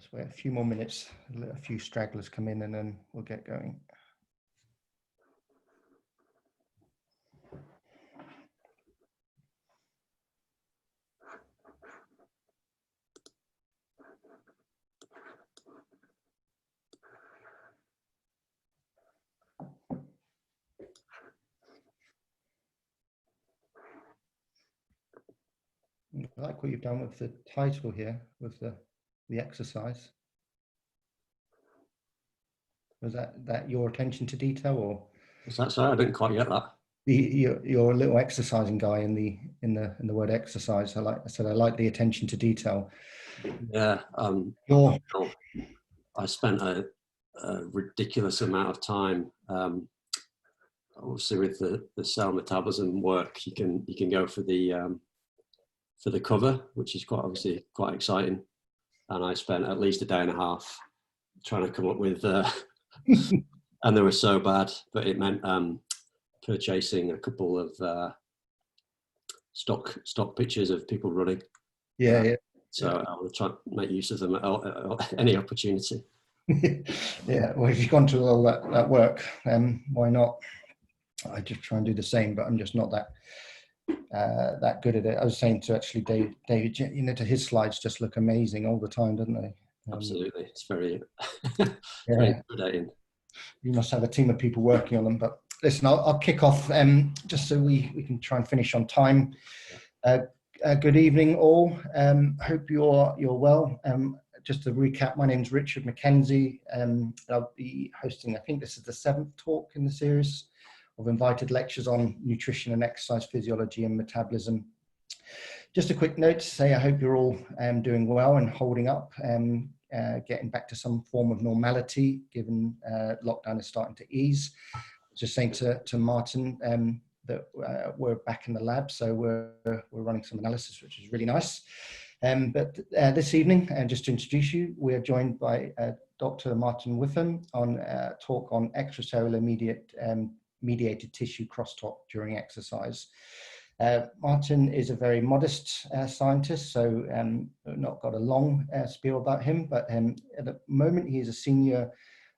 Let's wait a few more minutes, let a few stragglers come in, and then we'll get going. I like what you've done with the title here, with the exercise. Was that your attention to detail, or is that so? I didn't quite get that. Your little exercising guy in the word exercise. I said I like the attention to detail. Yeah. I spent a ridiculous amount of time. Obviously, with the cell metabolism work, you can go for the cover, which is obviously quite exciting. And I spent at least a day and a half trying to come up with, and they were so bad, but it meant purchasing a couple of stock pictures of people running. Yeah. So I will try to make use of them at any opportunity. Yeah, well, if you've gone to all that work, why not? I just try and do the same, but I'm just not that good at it. I was saying to actually David, his slides just look amazing all the time, don't they? Absolutely, it's very, yeah. very intimidating. You must have a team of people working on them. But listen, I'll kick off just so we can try and finish on time. Good evening, all. Hope you're well. Just to recap, my name's Richard Mackenzie. I'll be hosting, I think this is the 7th talk in the series of invited lectures on nutrition and exercise physiology and metabolism. Just a quick note to say I hope you're all doing well and holding up, getting back to some form of normality given lockdown is starting to ease. Just saying to Martin that we're back in the lab, so we're running some analysis, which is really nice. But this evening, and just to introduce you, we are joined by Dr. Martin Whitham on a talk on extracellular mediated tissue crosstalk during exercise. Martin is a very modest scientist, so not got a long spiel about him, but at the moment he is a senior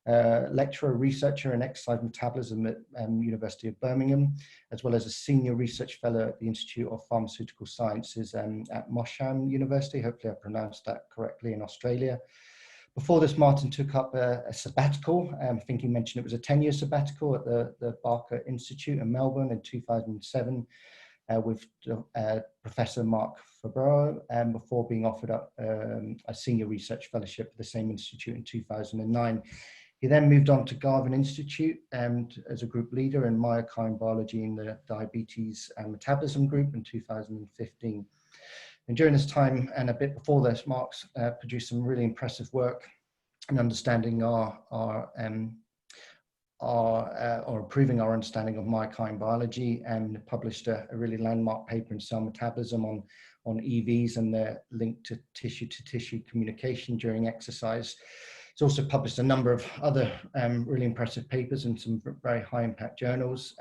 lecturer, researcher in exercise metabolism at University of Birmingham, as well as a senior research fellow at the Institute of Pharmaceutical Sciences at Mosham University. Hopefully I pronounced that correctly, in Australia. Before this, Martin took up a sabbatical. I think he mentioned it was a 10-year sabbatical at the Barker Institute in Melbourne in 2007 with Professor Mark Fabreau, before being offered up a senior research fellowship at the same institute in 2009. He then moved on to Garvan Institute as a group leader in myokine biology in the diabetes and metabolism group in 2015. And during this time, and a bit before this, Mark's produced some really impressive work in understanding or improving our understanding of myokine biology, and published a really landmark paper in Cell Metabolism on EVs and their link to tissue communication during exercise. It's also published a number of other really impressive papers in some very high impact journals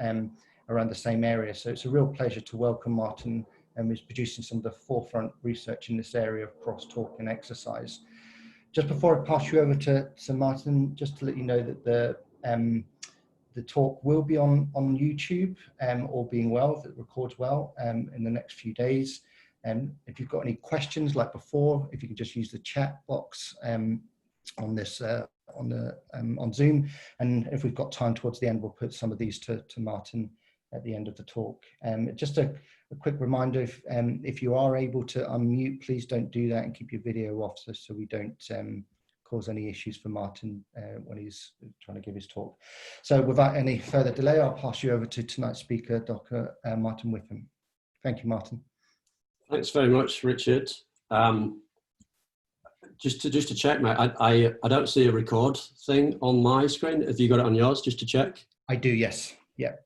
around the same area. So it's a real pleasure to welcome Martin, who's producing some of the forefront research in this area of crosstalk and exercise. Just before I pass you over to Martin, just to let you know that the talk will be on YouTube, all being well, if it records well, in the next few days. If you've got any questions like before, if you can just use the chat box on this on Zoom, and if we've got time towards the end, we'll put some of these to Martin at the end of the talk. Just a quick reminder, if you are able to unmute, please don't do that, and keep your video off so we don't cause any issues for Martin when he's trying to give his talk. So without any further delay, I'll pass you over to tonight's speaker, Dr. Martin Whitham. Thank you, Martin. Thanks very much, Richard. Just to check, mate, I don't see a record thing on my screen. Have you got it on yours, just to check? I do, yes. Yeah.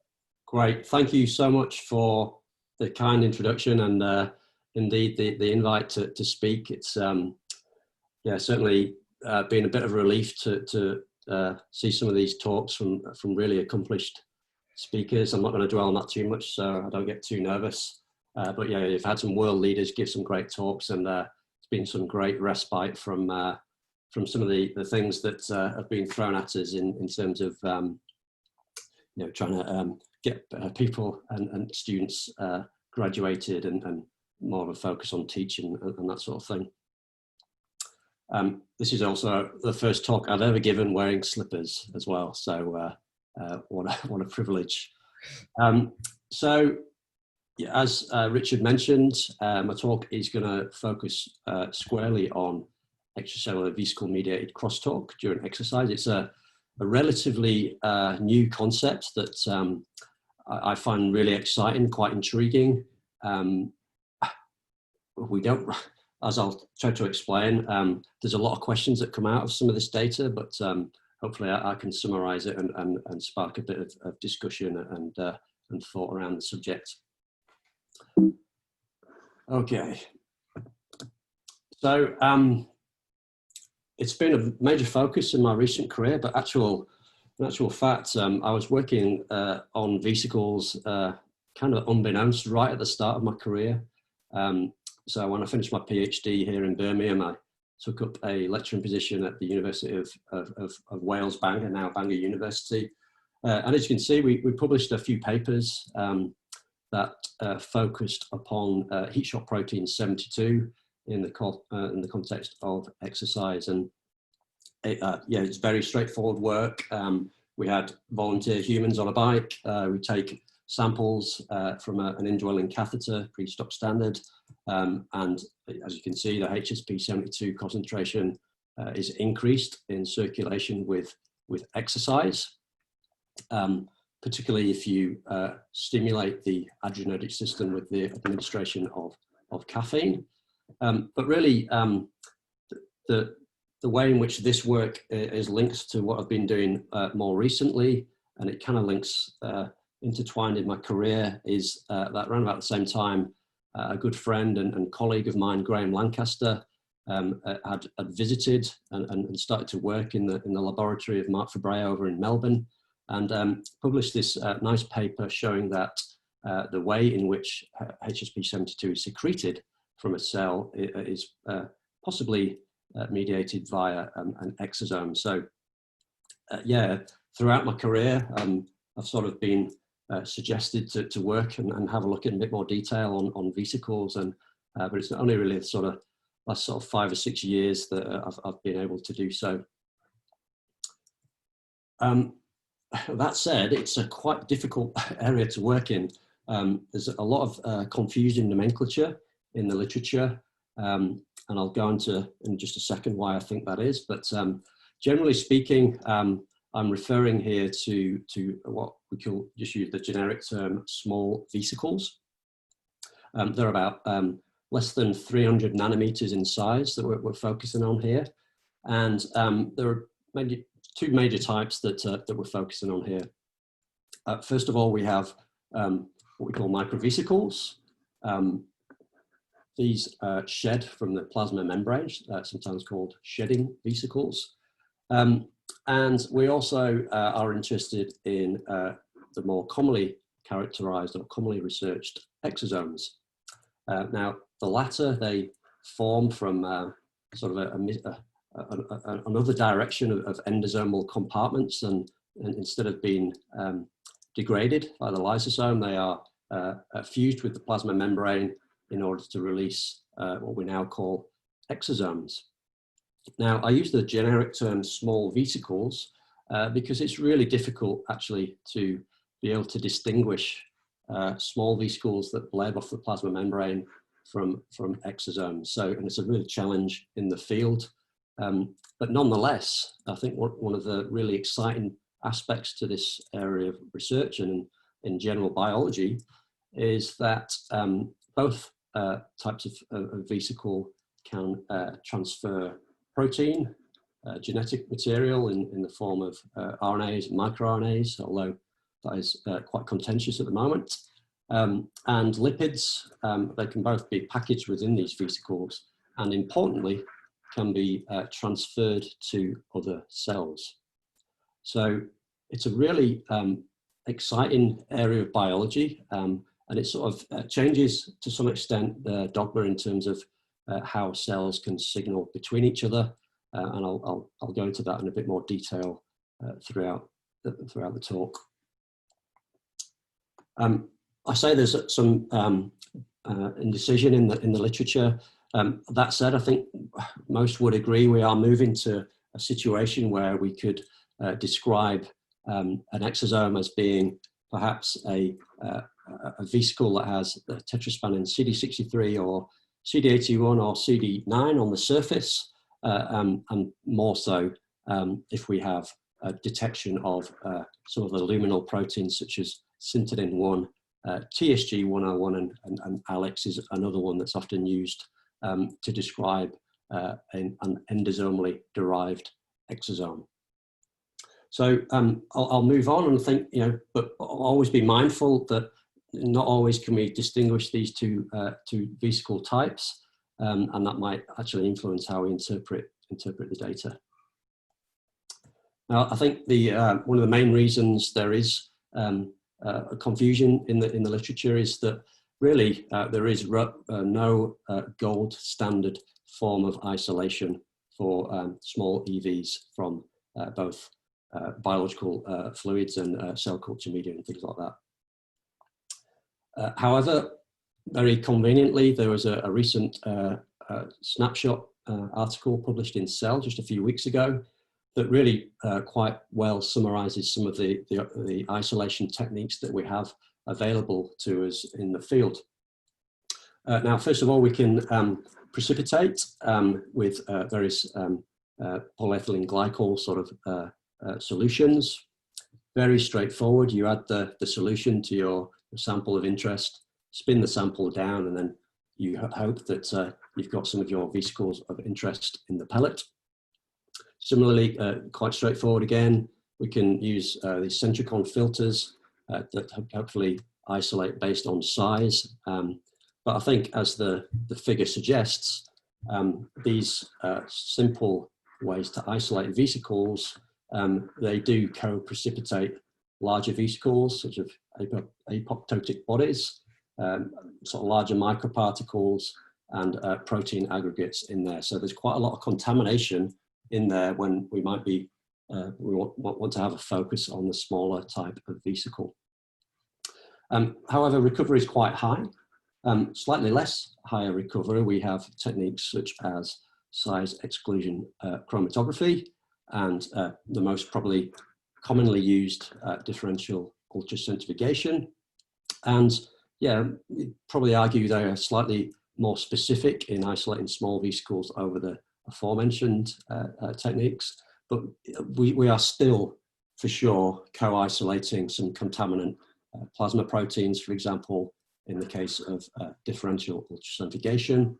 Great. Thank you so much for the kind introduction and indeed the invite to speak. It's certainly been a bit of a relief to see some of these talks from really accomplished speakers. I'm not going to dwell on that too much, so I don't get too nervous. But yeah, you've had some world leaders give some great talks, and it's been some great respite from from some of the things that have been thrown at us in terms of trying to get people and students graduated and more of a focus on teaching and that sort of thing. This is also the first talk I've ever given wearing slippers as well, so what a privilege. So yeah, as Richard mentioned, my talk is going to focus squarely on extracellular vesicle mediated crosstalk during exercise. It's a relatively new concept that I find really exciting, quite intriguing. We don't, as I'll try to explain, there's a lot of questions that come out of some of this data, but hopefully I can summarize it and spark a bit of discussion and thought around the subject. Okay, so it's been a major focus in my recent career, but in actual fact, I was working on vesicles kind of unbeknownst right at the start of my career. So when I finished my PhD here in Birmingham, I took up a lecturing position at the University of Wales, Bangor, now Bangor University. And as you can see, we published a few papers that focused upon heat shock protein 72 in the context of exercise. And yeah, it's very straightforward work. We had volunteer humans on a bike. We take samples from an indwelling catheter, pre-stock standard. And as you can see, the HSP72 concentration is increased in circulation with exercise, particularly if you stimulate the adrenergic system with the administration of caffeine. But really, the way in which this work is linked to what I've been doing more recently, and it kind of links intertwined in my career, is that around about the same time, a good friend and colleague of mine, Graham Lancaster, had visited and started to work in the laboratory of Mark Fabre over in Melbourne, and published this nice paper showing that the way in which HSP72 is secreted from a cell is possibly mediated via an exosome. So yeah, throughout my career, I've sort of been suggested to work and have a look in a bit more detail on vesicles, and but it's not only really the last sort of 5 or 6 years that I've been able to do so. That said, it's a quite difficult area to work in. There's a lot of confusing nomenclature in the literature, and I'll go into in just a second why I think that is. But generally speaking, I'm referring here to what we could just use the generic term small vesicles. They're about less than 300 nanometers in size that we're focusing on here. And there are maybe two major types that we're focusing on here. First of all, we have what we call microvesicles. These shed from the plasma membrane, sometimes called shedding vesicles. And we also are interested in the more commonly characterized or commonly researched exosomes. Now, the latter, they form from sort of another direction of endosomal compartments, and instead of being degraded by the lysosome, they are fused with the plasma membrane in order to release what we now call exosomes. Now, I use the generic term small vesicles because it's really difficult actually to be able to distinguish small vesicles that bleb off the plasma membrane from exosomes. So, and it's a real challenge in the field. But nonetheless, I think one of the really exciting aspects to this area of research and in general biology is that both types of vesicle can transfer protein, genetic material in the form of RNAs and microRNAs, although that is quite contentious at the moment, and lipids. They can both be packaged within these vesicles, and importantly, can be transferred to other cells. So it's a really exciting area of biology, and it sort of changes to some extent the dogma in terms of how cells can signal between each other. and I'll go into that in a bit more detail throughout the talk. I say there's some indecision in the literature. That said, I think most would agree we are moving to a situation where we could describe an exosome as being perhaps a vesicle that has a tetraspan in CD63 or CD81 or CD9 on the surface, and more so if we have a detection of some of the luminal proteins such as syntidin 1, TSG 101, and Alex is another one that's often used to describe an endosomally derived exosome. So I'll move on and think, but always be mindful that not always can we distinguish these two vesicle types, and that might actually influence how we interpret the data. Now, I think one of the main reasons there is a confusion in the literature is that really there is no gold standard form of isolation for small EVs from both biological fluids and cell culture media and things like that. However, very conveniently, there was a recent snapshot article published in Cell just a few weeks ago that really quite well summarizes some of the isolation techniques that we have available to us in the field. Now, first of all, we can precipitate with various polyethylene glycol sort of solutions. Very straightforward. You add the solution to your sample of interest, spin the sample down, and then you hope that you've got some of your vesicles of interest in the pellet. Similarly, quite straightforward again, we can use these centricon filters that hopefully isolate based on size. But I think, as the figure suggests, these simple ways to isolate vesicles, they do co-precipitate larger vesicles, such as apoptotic bodies, sort of larger microparticles, and protein aggregates in there. So there's quite a lot of contamination in there when we might be, we want to have a focus on the smaller type of vesicle. However, recovery is quite high. Slightly less higher recovery, we have techniques such as size exclusion chromatography, and the most probably commonly used differential ultracentrifugation. And yeah, you'd probably argue they are slightly more specific in isolating small vesicles over the aforementioned techniques, but we are still for sure co-isolating some contaminant plasma proteins, for example, in the case of differential ultracentrifugation.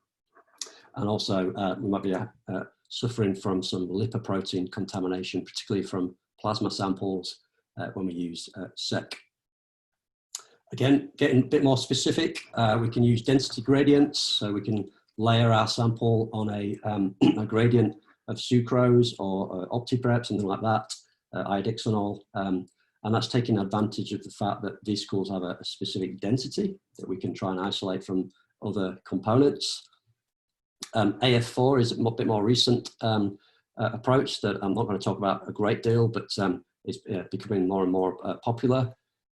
And also we might be suffering from some lipoprotein contamination, particularly from plasma samples when we use SEC. Again, getting a bit more specific, we can use density gradients, so we can layer our sample on a gradient of sucrose or OptiPrep, something like that, iodixonol, and that's taking advantage of the fact that vesicles have a specific density that we can try and isolate from other components. AF4 is a bit more recent approach that I'm not going to talk about a great deal, but is becoming more and more popular.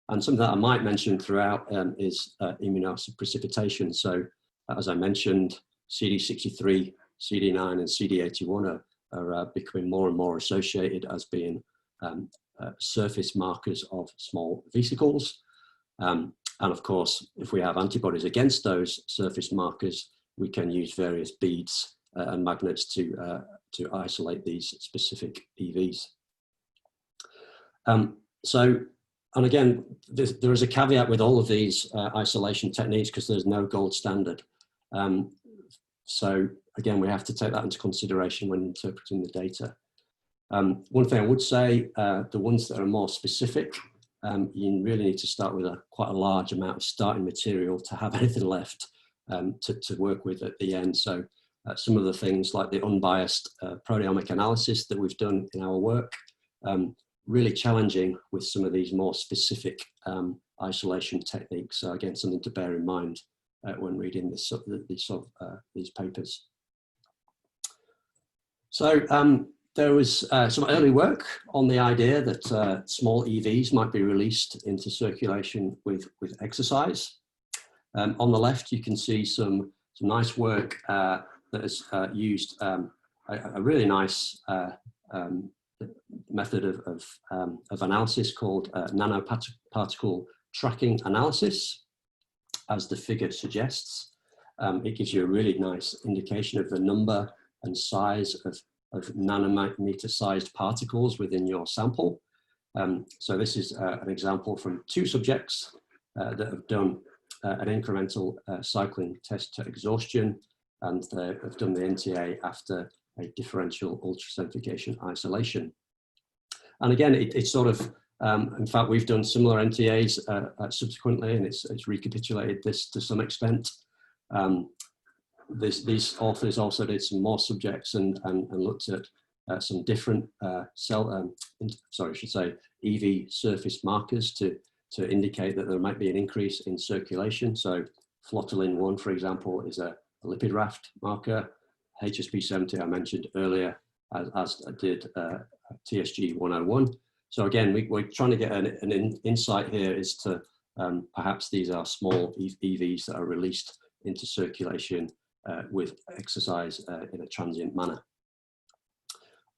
And something that I might mention throughout is immunized precipitation. So as I mentioned, CD63, CD9 and CD81 are becoming more and more associated as being surface markers of small vesicles. And of course, if we have antibodies against those surface markers, we can use various beads and magnets to isolate these specific EVs. And again, there is a caveat with all of these isolation techniques because there's no gold standard. So again, we have to take that into consideration when interpreting the data. One thing I would say, the ones that are more specific, you really need to start with quite a large amount of starting material to have anything left to work with at the end. So some of the things like the unbiased proteomic analysis that we've done in our work, really challenging with some of these more specific isolation techniques. So again, something to bear in mind when reading these papers. So there was some early work on the idea that small EVs might be released into circulation with exercise. On the left, you can see some nice work that has used a really nice method of analysis called nanoparticle tracking analysis, as the figure suggests. It gives you a really nice indication of the number and size of nanometer-sized particles within your sample. So this is an example from 2 subjects that have done an incremental cycling test to exhaustion, and they have done the NTA after a differential ultracentrifugation isolation. And again, it's sort of, in fact, we've done similar NTAs subsequently, and it's recapitulated this to some extent. These authors also did some more subjects and looked at some different EV surface markers to indicate that there might be an increase in circulation. So flotulin-1, for example, is a lipid raft marker. HSP70 I mentioned earlier, as did TSG101. So again, we're trying to get an insight here as to perhaps these are small EVs that are released into circulation with exercise in a transient manner.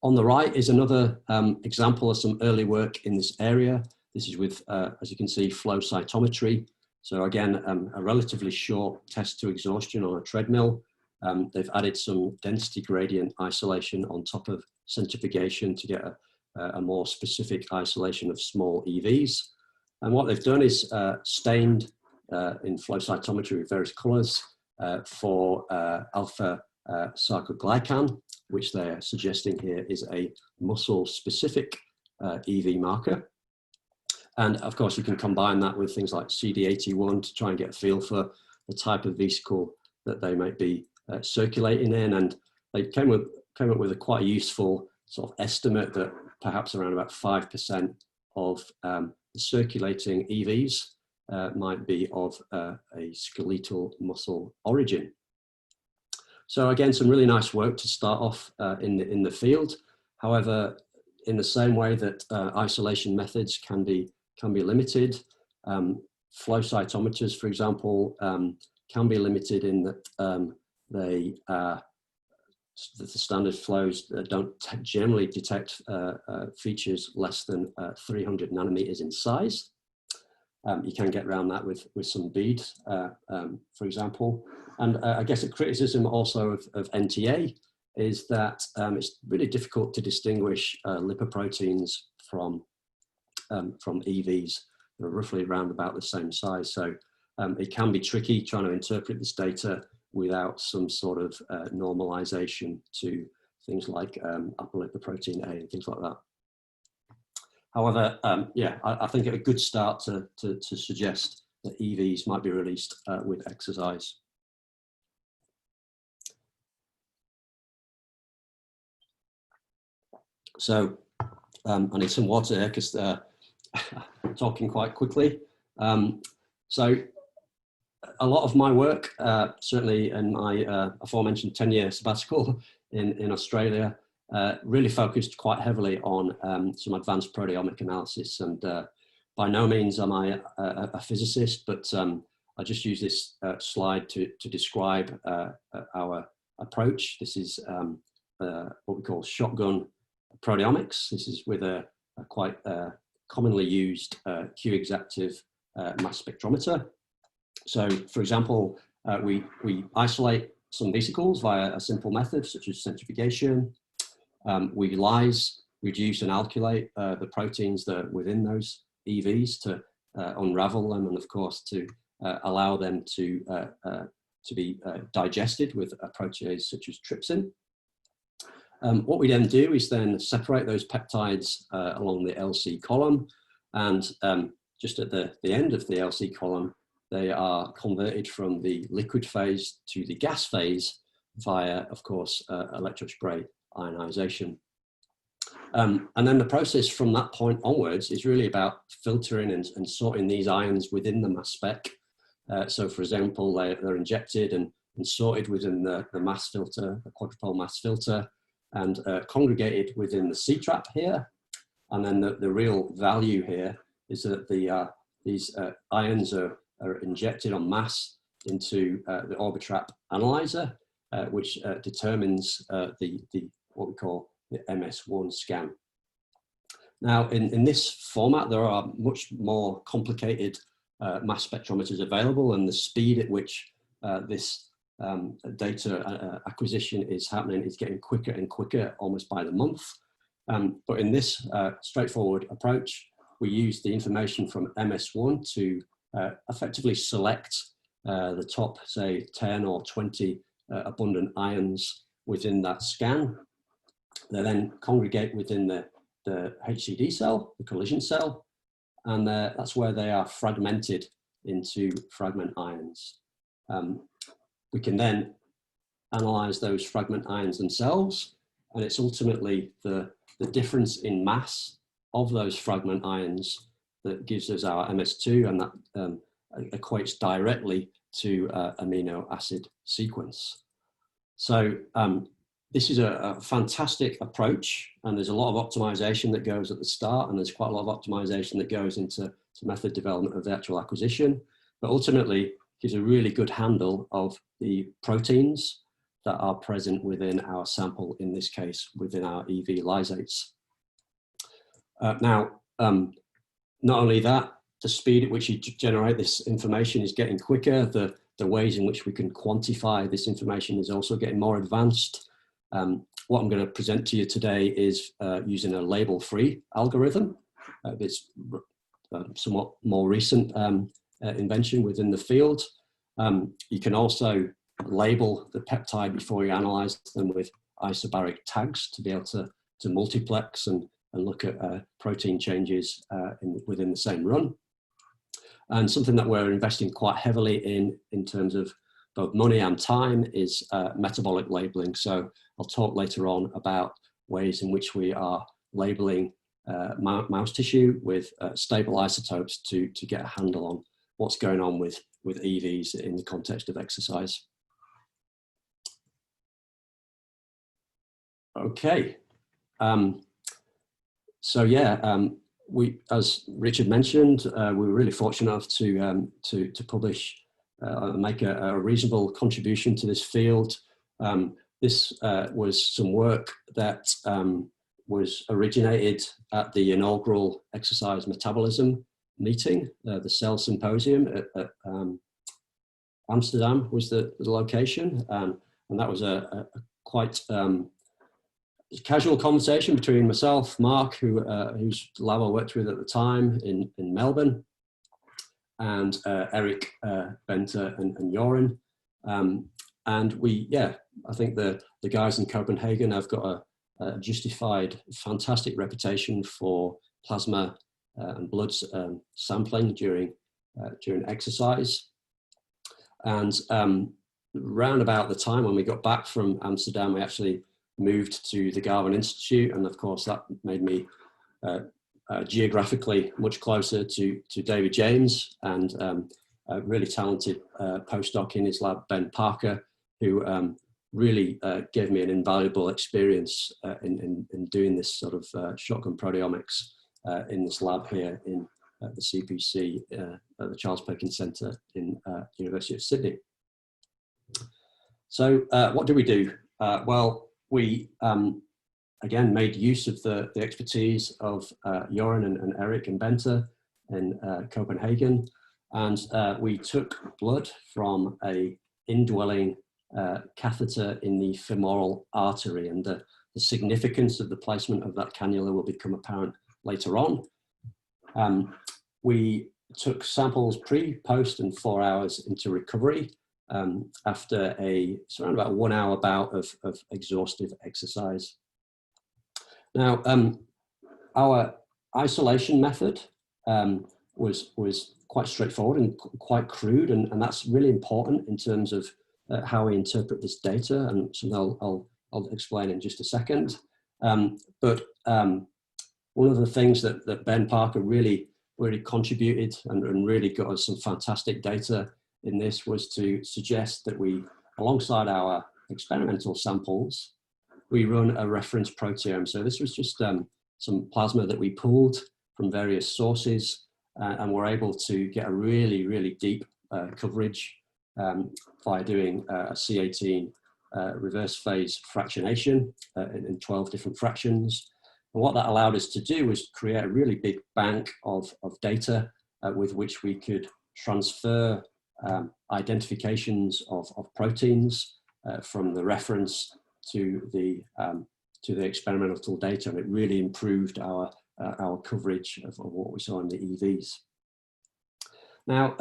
On the right is another example of some early work in this area. This is with, as you can see, flow cytometry. So again, a relatively short test to exhaustion on a treadmill. They've added some density gradient isolation on top of centrifugation to get a more specific isolation of small EVs. And what they've done is stained in flow cytometry with various colors for alpha sarcoglycan, which they're suggesting here is a muscle-specific EV marker. And of course, you can combine that with things like CD81 to try and get a feel for the type of vesicle that they might be circulating in. And they came up with a quite useful sort of estimate that perhaps around about 5% of the circulating EVs might be of a skeletal muscle origin. So again, some really nice work to start off in the field. However, in the same way that isolation methods can be limited, flow cytometers, for example, can be limited in that the standard flows don't generally detect features less than 300 nanometers in size. You can get around that with some beads, for example. And I guess a criticism also of NTA is that it's really difficult to distinguish lipoproteins from EVs. They're roughly around about the same size. So it can be tricky trying to interpret this data without some sort of normalization to things like apolipoprotein A and things like that. However, yeah, I think a good start to suggest that EVs might be released with exercise. So I need some water here because I'm talking quite quickly. So a lot of my work, certainly in my aforementioned 10-year sabbatical in Australia, really focused quite heavily on some advanced proteomic analysis. And by no means am I a physicist, but I just use this slide to describe our approach. This is what we call shotgun proteomics. This is with a quite commonly used Q-exactive mass spectrometer. So, for example, we isolate some vesicles via a simple method such as centrifugation. We lyse, reduce and alkylate the proteins that are within those EVs to unravel them, and of course to allow them to be digested with a protease such as trypsin. What we then do is then separate those peptides along the LC column, and just at the end of the LC column, they are converted from the liquid phase to the gas phase via, of course, electron spray ionization. And then the process from that point onwards is really about filtering and sorting these ions within the mass spec. So, for example, they're injected and sorted within the mass filter, the quadrupole mass filter. and congregated within the C-trap here. And then the real value here is that these ions are injected en masse into the Orbitrap analyzer, which determines what we call the MS1 scan. Now, in this format, there are much more complicated mass spectrometers available, and the speed at which this data acquisition is happening is getting quicker and quicker, almost by the month. But in this straightforward approach, we use the information from MS1 to effectively select the top, say, 10 or 20 abundant ions within that scan. They then congregate within the HCD cell, the collision cell, and that's where they are fragmented into fragment ions. We can then analyze those fragment ions themselves, and it's ultimately the difference in mass of those fragment ions that gives us our MS2, and that equates directly to amino acid sequence. So this is a fantastic approach, and there's a lot of optimization that goes at the start, and there's quite a lot of optimization that goes into method development of the actual acquisition, but ultimately gives a really good handle of the proteins that are present within our sample, in this case, within our EV lysates. Now, not only that, the speed at which you generate this information is getting quicker. The ways in which we can quantify this information is also getting more advanced. What I'm going to present to you today is using a label-free algorithm. It's somewhat more recent invention within the field. You can also label the peptide before you analyze them with isobaric tags to be able to multiplex and look at protein changes within the same run. And something that we're investing quite heavily in terms of both money and time is metabolic labeling. So I'll talk later on about ways in which we are labeling mouse tissue with stable isotopes to get a handle on what's going on with EVs in the context of exercise. Okay. So yeah, we, as Richard mentioned, we were really fortunate enough to publish, make a reasonable contribution to this field. This was some work that was originated at the inaugural exercise metabolism meeting, the Cell Symposium at Amsterdam was the location, and that was a quite casual conversation between myself, Mark, whose lab I worked with at the time in Melbourne, and Eric, Benter, and Joran. And we, yeah, I think the guys in Copenhagen have got a justified, fantastic reputation for plasma and blood sampling during exercise. And round about the time when we got back from Amsterdam, we actually moved to the Garvan Institute, and of course that made me geographically much closer to David James and a really talented postdoc in his lab, Ben Parker, who really gave me an invaluable experience in doing this sort of shotgun proteomics in this lab here in the CPC at the Charles Perkins Centre in University of Sydney. So what do we do? Well, we again made use of the expertise of Joran and Eric and Benter in Copenhagen, and we took blood from a indwelling catheter in the femoral artery, and the significance of the placement of that cannula will become apparent later on. We took samples pre, post, and 4 hours into recovery after around about 1 hour bout of exhaustive exercise. Now, our isolation method was quite straightforward and quite crude, and that's really important in terms of how we interpret this data, and so I'll explain in just a second. But one of the things that Ben Parker really contributed and really got us some fantastic data in this was to suggest that we, alongside our experimental samples, we run a reference proteome. So this was just some plasma that we pulled from various sources, and we're able to get a really, really deep coverage by doing a C18 reverse phase fractionation in 12 different fractions. And what that allowed us to do was create a really big bank of data with which we could transfer identifications of proteins from the reference to the experimental data, and it really improved our coverage of what we saw in the EVs. Now,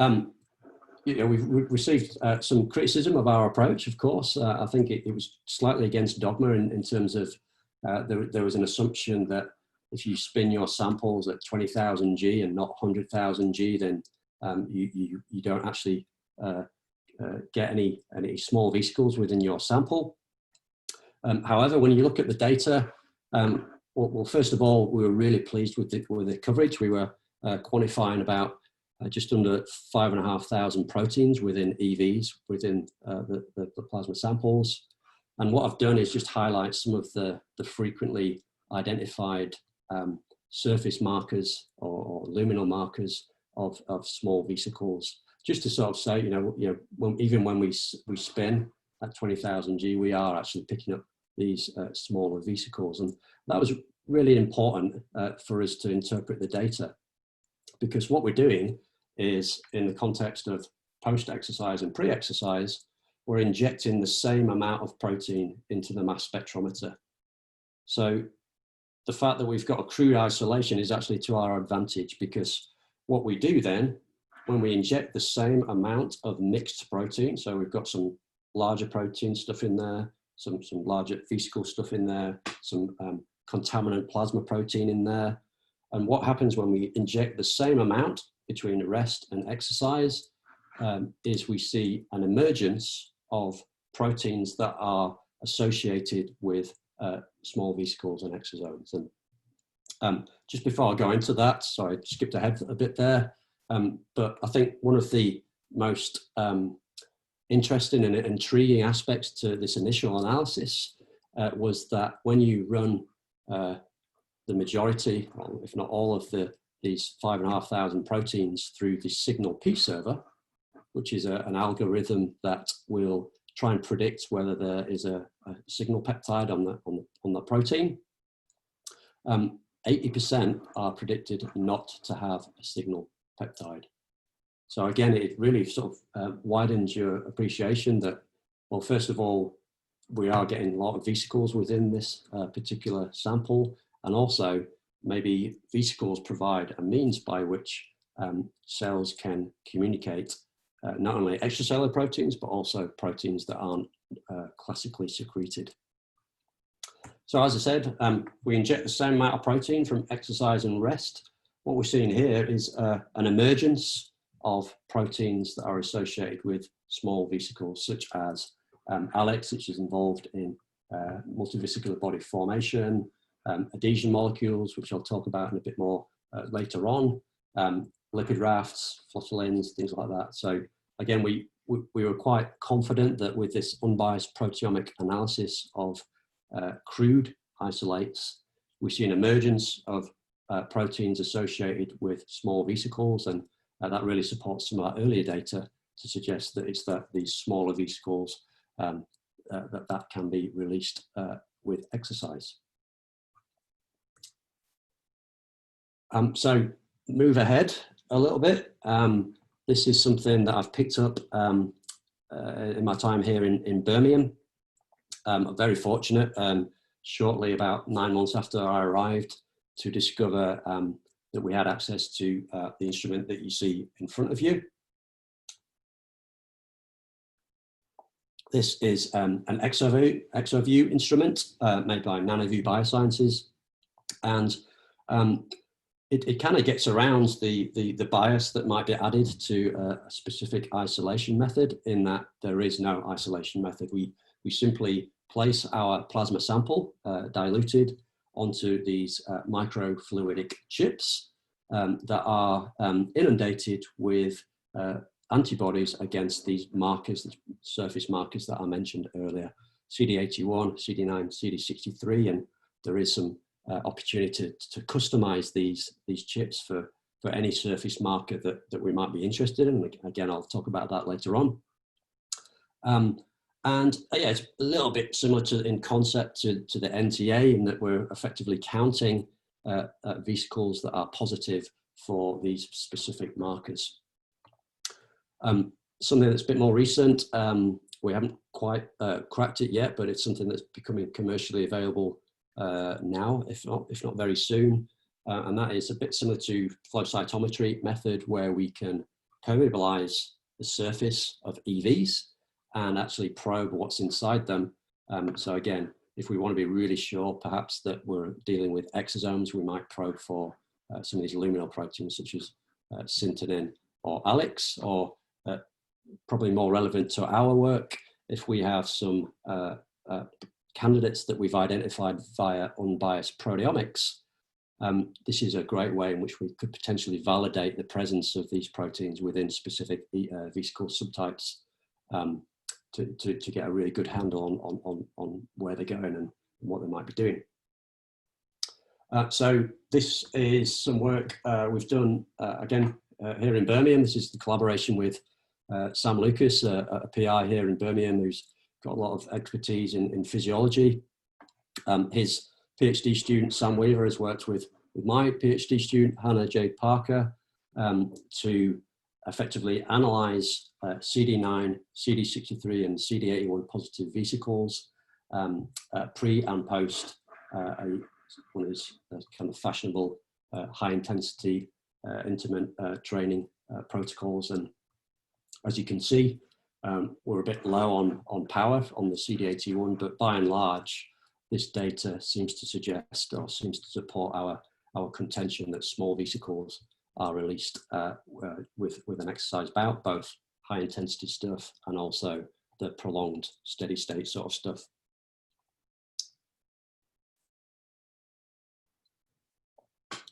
you know, we've received some criticism of our approach, of course. I think it was slightly against dogma in terms of there was an assumption that if you spin your samples at 20,000 G and not 100,000 G, then you don't actually get any small vesicles within your sample. However, when you look at the data, well, first of all, we were really pleased with the coverage. We were quantifying about just under 5,500 proteins within EVs within the plasma samples. And what I've done is just highlight some of the frequently identified surface markers or luminal markers of small vesicles, just to sort of say, even when we spin at 20,000 G, we are actually picking up these smaller vesicles. And that was really important for us to interpret the data, because what we're doing is, in the context of post-exercise and pre-exercise, we're injecting the same amount of protein into the mass spectrometer. So the fact that we've got a crude isolation is actually to our advantage, because what we do then, when we inject the same amount of mixed protein, so we've got some larger protein stuff in there, some larger vesicle stuff in there, some contaminant plasma protein in there. And what happens when we inject the same amount between rest and exercise is we see an emergence of proteins that are associated with small vesicles and exosomes. And just before I go into that, sorry, I skipped ahead a bit there, but I think one of the most interesting and intriguing aspects to this initial analysis was that when you run the majority, or if not all of these 5,500 proteins through the signal P server, which is an algorithm that will try and predict whether there is a signal peptide on the protein, 80% are predicted not to have a signal peptide. So again, it really sort of widens your appreciation that, well, first of all, we are getting a lot of vesicles within this particular sample, and also maybe vesicles provide a means by which cells can communicate not only extracellular proteins, but also proteins that aren't classically secreted. So as I said, we inject the same amount of protein from exercise and rest. What we're seeing here is an emergence of proteins that are associated with small vesicles, such as Alex, which is involved in multivesicular body formation, adhesion molecules, which I'll talk about in a bit more later on, lipid rafts, flotillins, things like that. So again, we were quite confident that with this unbiased proteomic analysis of crude isolates, we see an emergence of proteins associated with small vesicles, and that really supports some of our earlier data to suggest that it's these smaller vesicles that can be released with exercise. So move ahead a little bit. This is something that I've picked up in my time here in Birmingham. I'm very fortunate, shortly about 9 months after I arrived, to discover that we had access to the instrument that you see in front of you. This is an ExoView instrument made by NanoView Biosciences, and it kind of gets around the bias that might be added to a specific isolation method, in that there is no isolation method. We simply place our plasma sample diluted onto these microfluidic chips that are inundated with antibodies against these markers, the surface markers that I mentioned earlier. CD81, CD9, CD63, and there is some opportunity to customize these chips for any surface marker that we might be interested in. Again, I'll talk about that later on. Yeah, it's a little bit similar in concept to the NTA, in that we're effectively counting vesicles that are positive for these specific markers. Something that's a bit more recent, we haven't quite cracked it yet, but it's something that's becoming commercially available now, if not very soon. And that is a bit similar to flow cytometry method, where we can permeabilize the surface of EVs and actually probe what's inside them. So again, if we want to be really sure, perhaps, that we're dealing with exosomes, we might probe for some of these luminal proteins such as syntonin or ALEX, or probably more relevant to our work, if we have some candidates that we've identified via unbiased proteomics. This is a great way in which we could potentially validate the presence of these proteins within specific vesicle subtypes, to get a really good handle on where they're going and what they might be doing. So this is some work we've done, again, here in Birmingham. This is the collaboration with Sam Lucas, a PI here in Birmingham, who's got a lot of expertise in physiology. His PhD student, Sam Weaver, has worked with my PhD student, Hannah J. Parker, to effectively analyze CD9, CD63, and CD81 positive vesicles, pre and post one of his kind of fashionable high intensity intermittent training protocols. And as you can see, we're a bit low on power on the CD81, but by and large, this data seems to suggest, or seems to support our contention that small vesicles are released with an exercise bout, both high intensity stuff and also the prolonged steady state sort of stuff.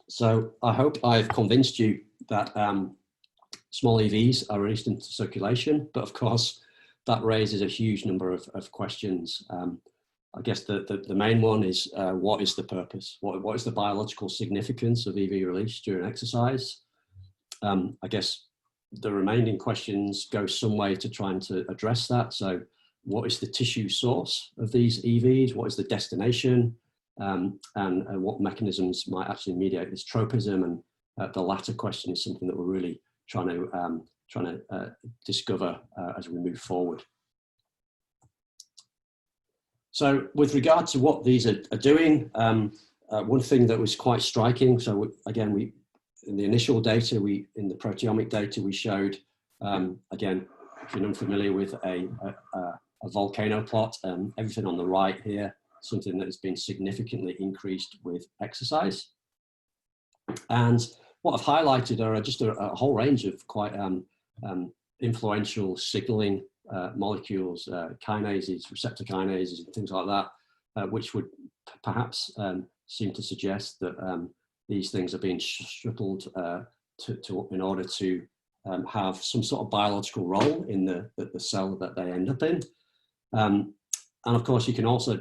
So I hope I've convinced you that small EVs are released into circulation, but of course that raises a huge number of questions. I guess the main one is, what is the purpose? What is the biological significance of EV release during exercise? I guess the remaining questions go some way to trying to address that. So what is the tissue source of these EVs? What is the destination? And what mechanisms might actually mediate this tropism? And the latter question is something that we're really trying to discover as we move forward. So with regard to what these are doing, one thing that was quite striking, so again, in the initial data, in the proteomic data, we showed, again, if you're unfamiliar with a volcano plot, everything on the right here, something that has been significantly increased with exercise. And what I've highlighted are just a whole range of quite influential signaling molecules, kinases, receptor kinases, and things like that, which would perhaps seem to suggest that these things are being shuttled in order to have some sort of biological role in the cell that they end up in. And of course, you can also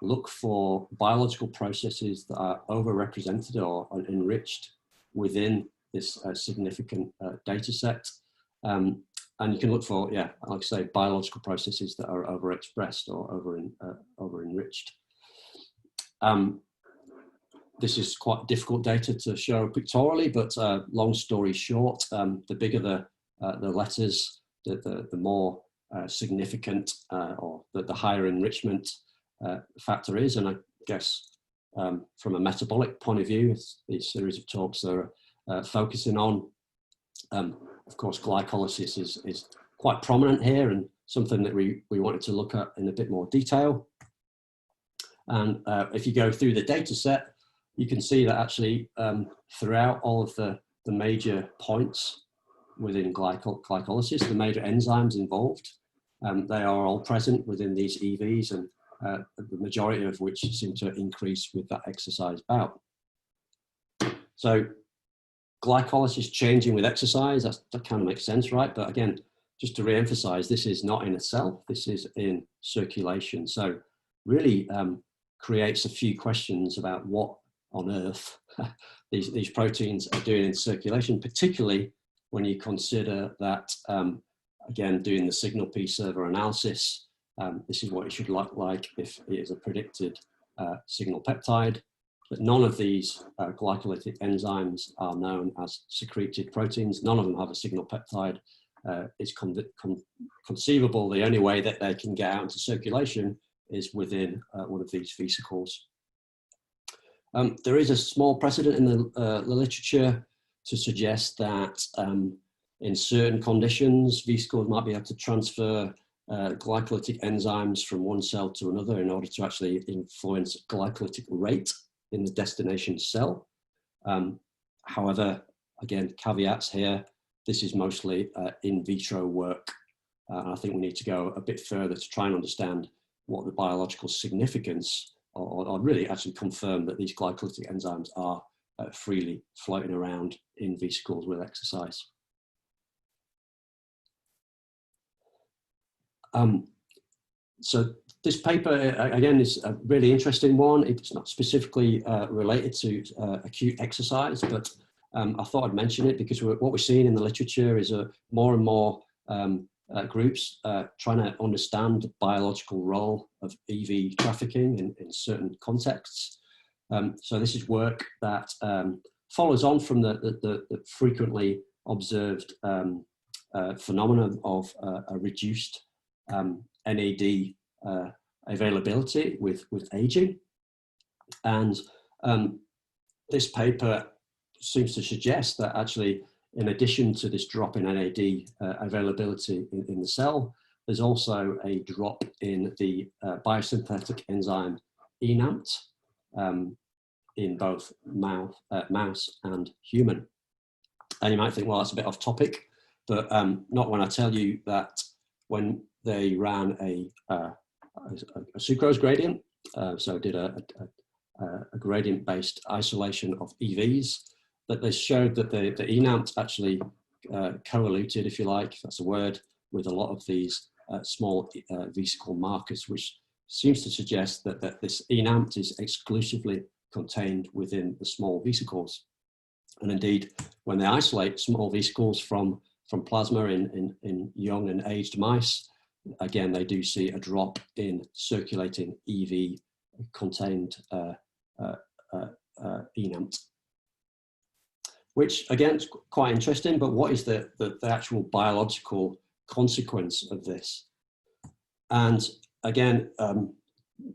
look for biological processes that are overrepresented or enriched within this significant data set. And you can look for, yeah, like I say, biological processes that are overexpressed or over-enriched. This is quite difficult data to show pictorially, but long story short, the bigger the letters, the more significant or the higher enrichment factor is. And I guess from a metabolic point of view, these series of talks are focusing on, of course, glycolysis is quite prominent here and something that we wanted to look at in a bit more detail. And if you go through the data set, you can see that actually throughout all of the major points within glycolysis, the major enzymes involved, they are all present within these EVs, and the majority of which seem to increase with that exercise bout. So glycolysis changing with exercise, that kind of makes sense, right? But again, just to re-emphasize, this is not in a cell, this is in circulation. So really creates a few questions about what on earth these proteins are doing in circulation, particularly when you consider that, again, doing the signal P-server analysis, this is what it should look like if it is a predicted signal peptide. But none of these glycolytic enzymes are known as secreted proteins. None of them have a signal peptide. It's conceivable the only way that they can get out into circulation is within one of these vesicles. There is a small precedent in the literature to suggest that in certain conditions, vesicles might be able to transfer glycolytic enzymes from one cell to another in order to actually influence glycolytic rate in the destination cell. However, again, caveats here, this is mostly in vitro work. I think we need to go a bit further to try and understand what the biological significance, or really actually confirm that these glycolytic enzymes are freely floating around in vesicles with exercise. So this paper, again, is a really interesting one. It's not specifically related to acute exercise, but I thought I'd mention it because what we're seeing in the literature is more and more groups trying to understand the biological role of EV trafficking in certain contexts. So this is work that follows on from the frequently observed phenomenon of a reduced NAD availability with aging. And this paper seems to suggest that actually, in addition to this drop in NAD availability in the cell, there's also a drop in the biosynthetic enzyme ENAMT in both mouse and human. And you might think, well, that's a bit off topic, but not when I tell you that when they ran a sucrose gradient, so did a gradient-based isolation of EVs, that they showed that the ENAMT actually co-eluted, if you like, if that's a word, with a lot of these small vesicle markers, which seems to suggest that this ENAMT is exclusively contained within the small vesicles. And indeed, when they isolate small vesicles from plasma in young and aged mice, again, they do see a drop in circulating EV contained ENAMT, which again is quite interesting. But what is the actual biological consequence of this? And again,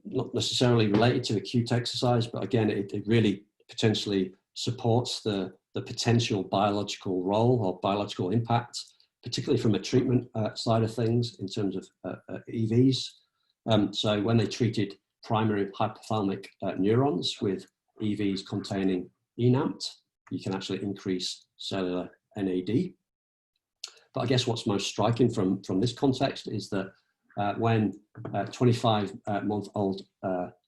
not necessarily related to acute exercise, but again, it really potentially supports the potential biological role or biological impact, particularly from a treatment side of things in terms of EVs. So when they treated primary hypothalamic neurons with EVs containing ENAMT, you can actually increase cellular NAD. But I guess what's most striking from this context is that when 25-month-old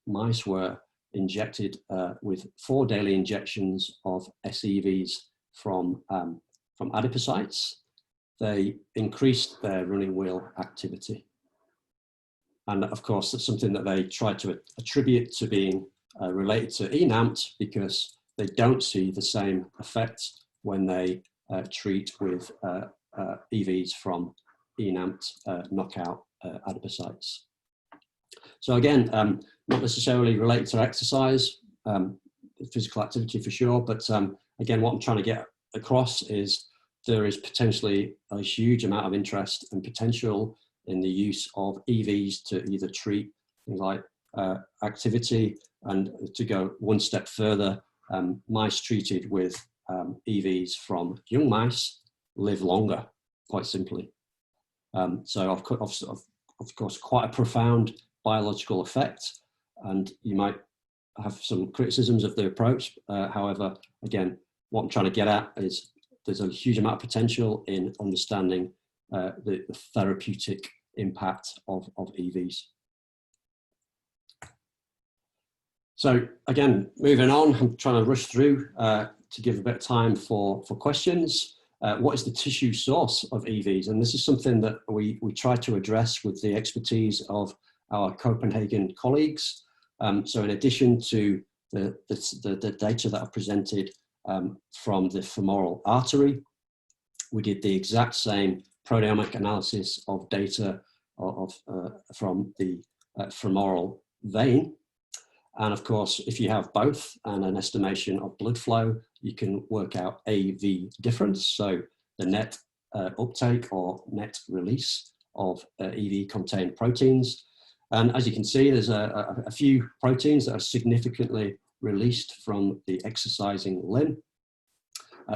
mice were injected with 4 daily injections of SEVs from adipocytes, they increased their running wheel activity. And of course, that's something that they tried to attribute to being related to ENAMT, because they don't see the same effect when they treat with EVs from ENAMT knockout adipocytes. So again, not necessarily related to exercise, physical activity for sure, but again, what I'm trying to get across is there is potentially a huge amount of interest and potential in the use of EVs to either treat things like activity, and to go one step further, mice treated with EVs from young mice live longer, quite simply. So of course, quite a profound biological effect, and you might have some criticisms of the approach. However, again, what I'm trying to get at is there's a huge amount of potential in understanding the therapeutic impact of EVs. So again, moving on, I'm trying to rush through to give a bit of time for questions. what is the tissue source of EVs? And this is something that we try to address with the expertise of our Copenhagen colleagues. So in addition to the data that are presented from the femoral artery, we did the exact same proteomic analysis of data from the femoral vein. And of course, if you have both and an estimation of blood flow, you can work out AV difference. So the net uptake or net release of EV contained proteins. And as you can see, there's a few proteins that are significantly released from the exercising limb.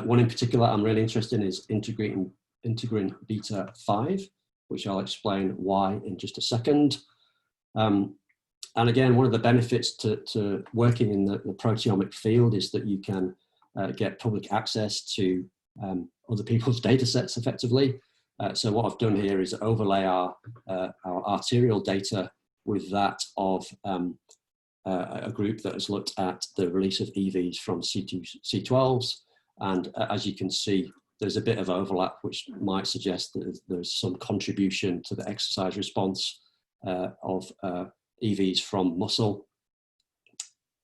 One in particular I'm really interested in is integrin beta 5, which I'll explain why in just a second. And again, one of the benefits to working in the proteomic field is that you can get public access to other people's data sets effectively. So what I've done here is overlay our arterial data with that of a group that has looked at the release of EVs from C12s. And as you can see, there's a bit of overlap, which might suggest that there's some contribution to the exercise response of EVs from muscle.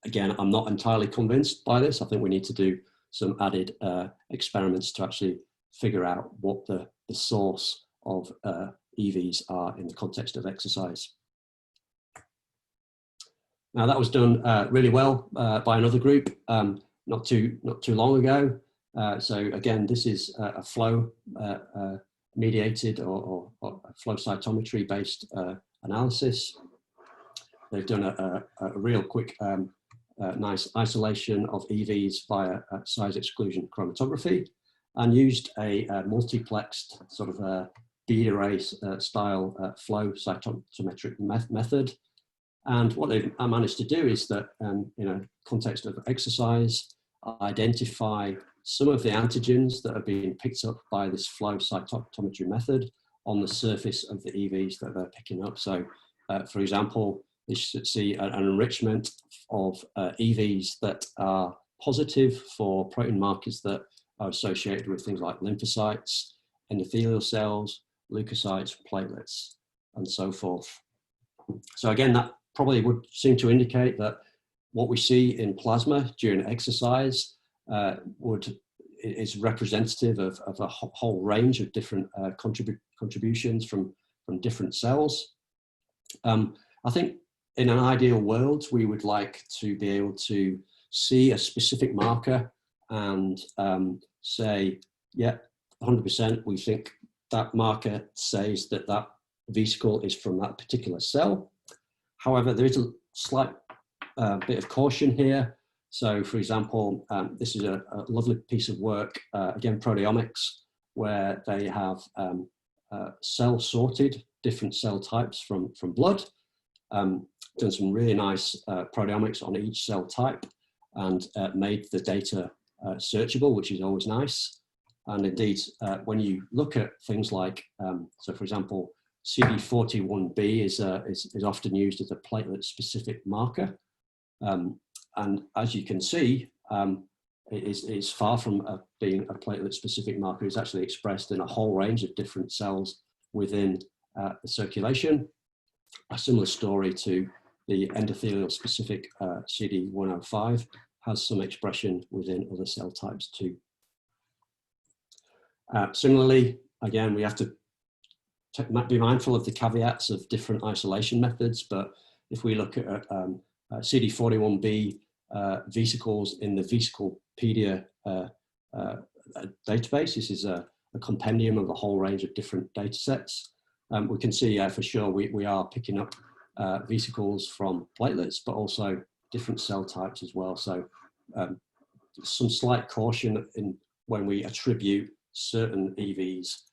Again, I'm not entirely convinced by this. I think we need to do some added experiments to actually figure out what the source of EVs are in the context of exercise. Now that was done really well by another group not too long ago. So again, this is a flow mediated or flow cytometry based analysis. They've done a real quick, nice isolation of EVs via size exclusion chromatography and used a multiplexed sort of a bead array style flow cytometric method. And what they've managed to do is that, in a context of exercise, identify some of the antigens that are being picked up by this flow cytometry method on the surface of the EVs that they're picking up. So, for example, you should see an enrichment of EVs that are positive for protein markers that are associated with things like lymphocytes, endothelial cells, leukocytes, platelets, and so forth. So again, that probably would seem to indicate that what we see in plasma during exercise is representative of a whole range of different contributions from different cells. I think in an ideal world, we would like to be able to see a specific marker and say, yeah, 100%, we think that marker says that that vesicle is from that particular cell. However, there is a slight bit of caution here. So for example, this is a lovely piece of work, again, Proteomics, where they have cell sorted different cell types from blood, done some really nice proteomics on each cell type and made the data searchable, which is always nice. And indeed, when you look at things like, so for example, CD41B is often used as a platelet-specific marker. And as you can see, it's far from being a platelet-specific marker. It's actually expressed in a whole range of different cells within the circulation. A similar story to the endothelial-specific CD105 has some expression within other cell types too. Similarly, again, we have to be mindful of the caveats of different isolation methods, but if we look at CD41B vesicles in the Vesiclepedia database, this is a compendium of a whole range of different data sets. We can see for sure we are picking up vesicles from platelets, but also different cell types as well. So some slight caution in when we attribute certain EVs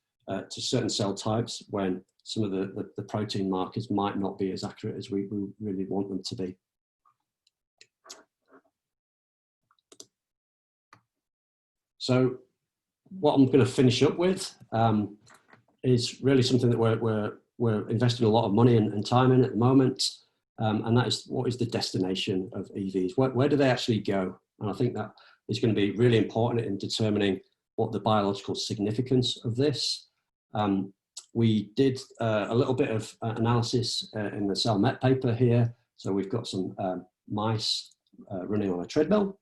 to certain cell types when some of the protein markers might not be as accurate as we really want them to be. So what I'm going to finish up with is really something that we're investing a lot of money and time in at the moment, and that is what is the destination of EVs? Where do they actually go? And I think that is going to be really important in determining what the biological significance of this. We did a little bit of analysis in the Cell Met paper here. So we've got some mice running on a treadmill.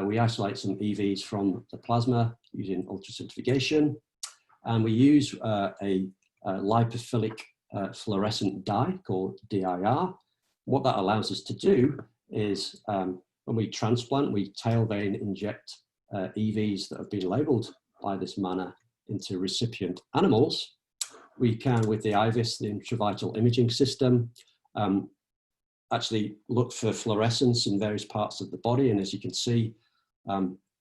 We isolate some EVs from the plasma using ultracentrifugation. And we use a lipophilic fluorescent dye called DIR. What that allows us to do is when we transplant, we tail vein inject EVs that have been labeled by this manner into recipient animals. We can, with the IVIS, the intravital imaging system, actually look for fluorescence in various parts of the body. And as you can see,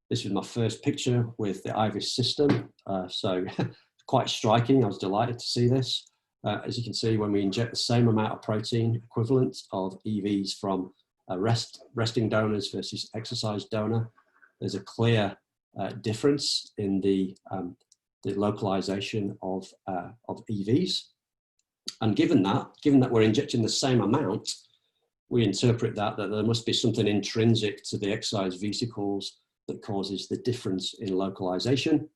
this was my first picture with the IVIS system. So quite striking. I was delighted to see this. As you can see, when we inject the same amount of protein equivalent of EVs from resting donors versus exercise donor, there's a clear difference in the localization of EVs. And given that we're injecting the same amount, we interpret that there must be something intrinsic to the exercise vesicles that causes the difference in localization.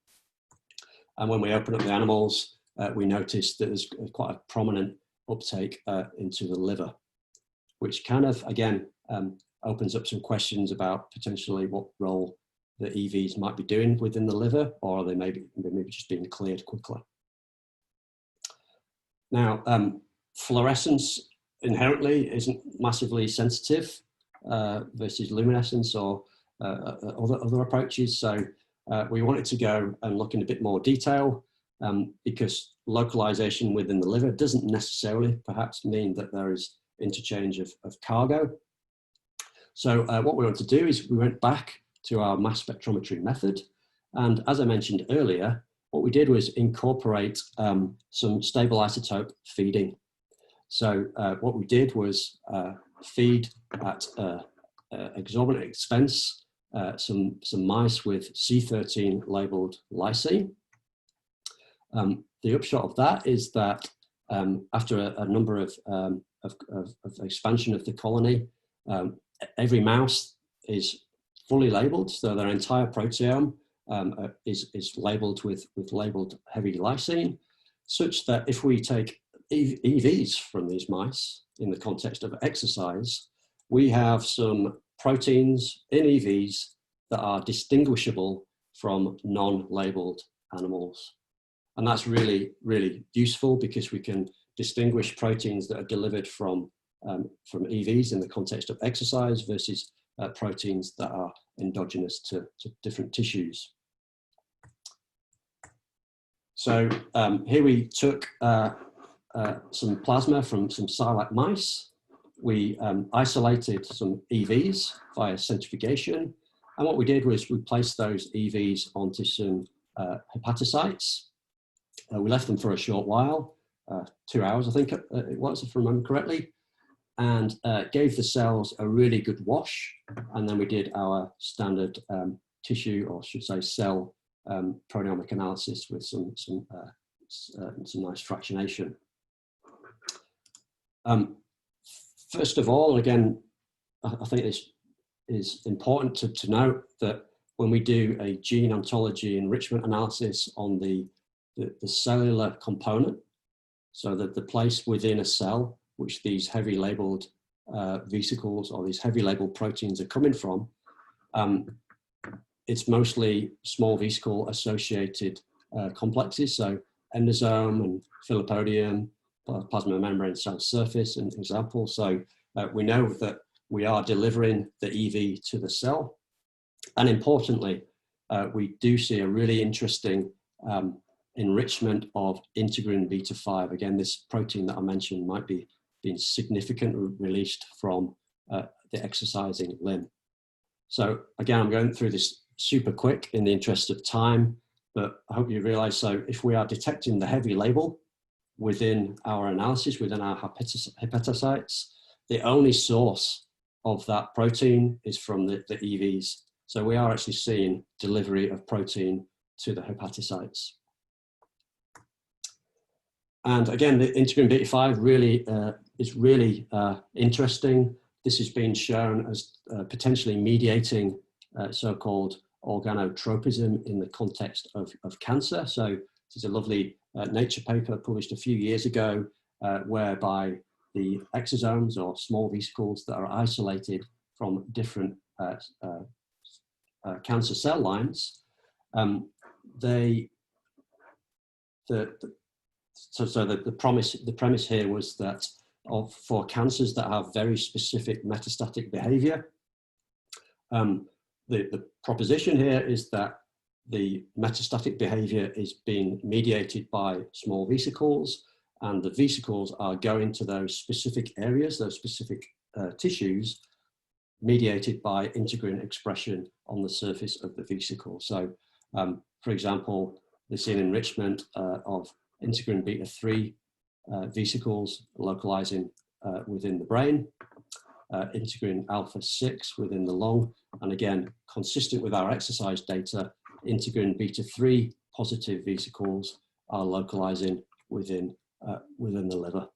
And when we open up the animals, we notice that there's quite a prominent uptake into the liver, which kind of, again, opens up some questions about potentially what role the EVs might be doing within the liver, or they maybe just being cleared quickly. Now, fluorescence inherently isn't massively sensitive versus luminescence or other approaches. So we wanted to go and look in a bit more detail because localization within the liver doesn't necessarily perhaps mean that there is interchange of cargo. So what we want to do is we went back to our mass spectrometry method. And as I mentioned earlier, what we did was incorporate some stable isotope feeding. So what we did was feed at exorbitant expense some mice with C13 labeled lysine. The upshot of that is that after a number of expansion of the colony, every mouse is fully labeled, so their entire proteome is labeled with labeled heavy lysine, such that if we take EVs from these mice in the context of exercise, we have some proteins in EVs that are distinguishable from non-labeled animals. And that's really, really useful because we can distinguish proteins that are delivered from EVs in the context of exercise versus proteins that are endogenous to different tissues. So here we took some plasma from some Silac mice. We isolated some EVs via centrifugation. And what we did was we placed those EVs onto some hepatocytes. We left them for a short while, 2 hours, I think it was, if I remember correctly, and gave the cells a really good wash. And then we did our standard tissue, or I should say cell proteomic analysis with some nice fractionation. First of all, again, I think this is important to note that when we do a gene ontology enrichment analysis on the cellular component, so that the place within a cell which these heavy labeled vesicles or these heavy labeled proteins are coming from, it's mostly small vesicle associated complexes, so endosome and filipodium, plasma membrane cell surface, an example. So we know that we are delivering the EV to the cell. And importantly, we do see a really interesting enrichment of integrin beta 5. Again, this protein that I mentioned might be being significantly released from the exercising limb. So again, I'm going through this super quick in the interest of time, but I hope you realize, so if we are detecting the heavy label within our analysis, within our hepatocytes, the only source of that protein is from the EVs. So we are actually seeing delivery of protein to the hepatocytes. And again, the integrin beta 5 really is really interesting. This has been shown as potentially mediating so-called organotropism in the context of cancer. So this is a lovely Nature paper published a few years ago, whereby the exosomes or small vesicles that are isolated from different cancer cell lines, the premise here was that for cancers that have very specific metastatic behavior, the proposition here is that the metastatic behavior is being mediated by small vesicles, and the vesicles are going to those specific areas, those specific tissues, mediated by integrin expression on the surface of the vesicle. So, for example, they see an enrichment of integrin beta-3 vesicles localizing within the brain, integrin alpha-6 within the lung, and again, consistent with our exercise data, integrin beta-3 positive vesicles are localizing within the liver.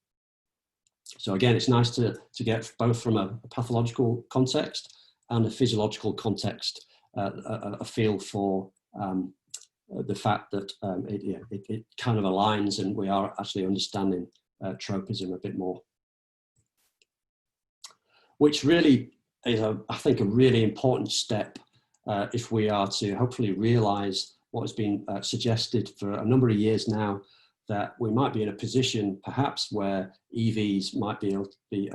So again, it's nice to get both from a pathological context and a physiological context a feel for the fact that it kind of aligns, and we are actually understanding tropism a bit more. Which really is, I think, a really important step if we are to hopefully realize what has been suggested for a number of years now, that we might be in a position perhaps where EVs might be able to be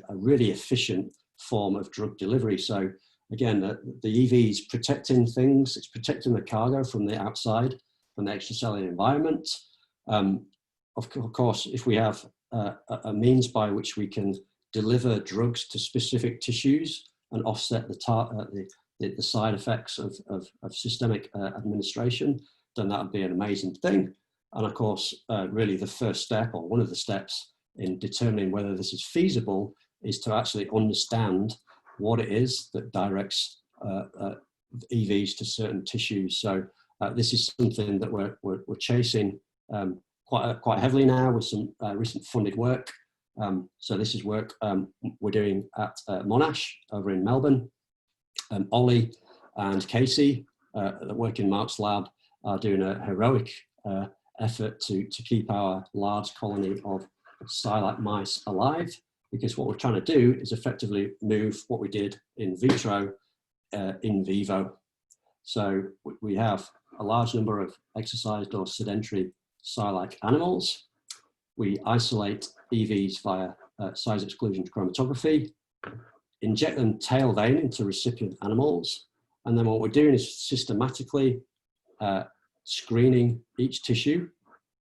a really efficient form of drug delivery. So again, the EV is protecting things, it's protecting the cargo from the outside, from the extracellular environment. Of course, if we have a means by which we can deliver drugs to specific tissues and offset the side effects of systemic administration, then that would be an amazing thing. And of course, really the first step, or one of the steps in determining whether this is feasible, is to actually understand what it is that directs EVs to certain tissues. So this is something that we're chasing quite heavily now with some recent funded work. So this is work we're doing at Monash over in Melbourne. Ollie and Casey that work in Mark's lab are doing a heroic effort to keep our large colony of Silac mice alive, because what we're trying to do is effectively move what we did in vitro in vivo. So we have a large number of exercised or sedentary Silac animals. We isolate EVs via size exclusion chromatography, inject them tail vein into recipient animals, and then what we're doing is systematically screening each tissue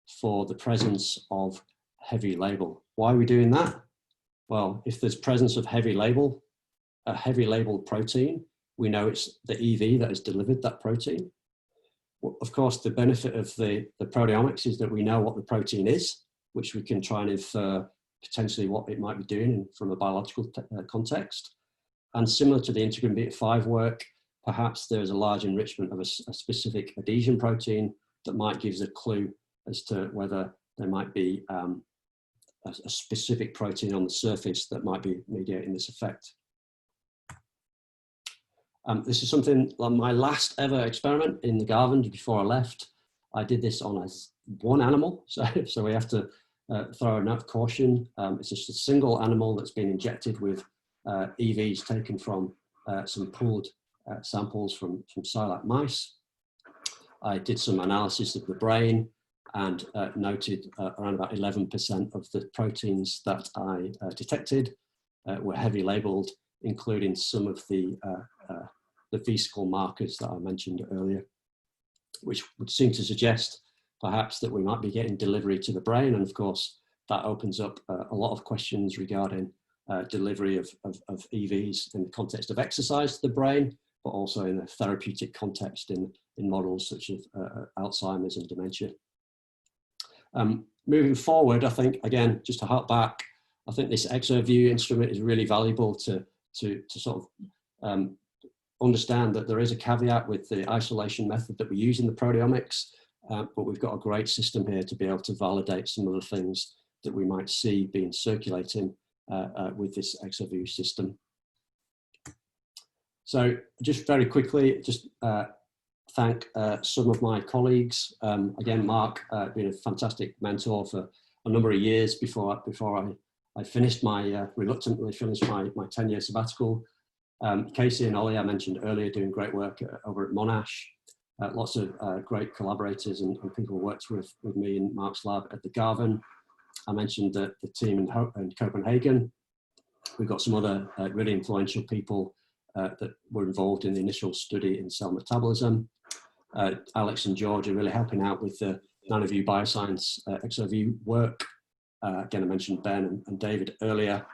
for the presence of heavy label. Why are we doing that? Well, if there's presence of a heavy labeled protein, we know it's the EV that has delivered that protein. Well, of course, the benefit of the proteomics is that we know what the protein is, which we can try and infer potentially what it might be doing from a biological context. And similar to the integrin beta-5 work, perhaps there's a large enrichment of a specific adhesion protein that might give us a clue as to whether there might be a specific protein on the surface that might be mediating this effect. This is something like my last ever experiment in the Garvan before I left. I did this on one animal, so we have to throw a note of caution. It's just a single animal that's been injected with EVs taken from some pooled samples from Silac mice. I did some analysis of the brain and noted around about 11% of the proteins that I detected were heavy labeled, including some of the vesicle markers that I mentioned earlier, which would seem to suggest perhaps that we might be getting delivery to the brain. And of course, that opens up a lot of questions regarding delivery of EVs in the context of exercise to the brain, but also in a therapeutic context in models such as Alzheimer's and dementia. Moving forward, I think, again, just to hark back, I think this ExoView instrument is really valuable to sort of understand that there is a caveat with the isolation method that we use in the proteomics, but we've got a great system here to be able to validate some of the things that we might see being circulating with this ExoView system. So just very quickly, just thank some of my colleagues. Again, Mark, been a fantastic mentor for a number of years before I finished my, reluctantly finished my 10-year sabbatical. Casey and Ollie, I mentioned earlier, doing great work over at Monash. Lots of great collaborators and people who worked with me in Mark's lab at the Garvan. I mentioned the team in Copenhagen. We've got some other really influential people that were involved in the initial study in cell metabolism. Alex and George are really helping out with the NanoView Bioscience XOView work. Again, I mentioned Ben and David earlier.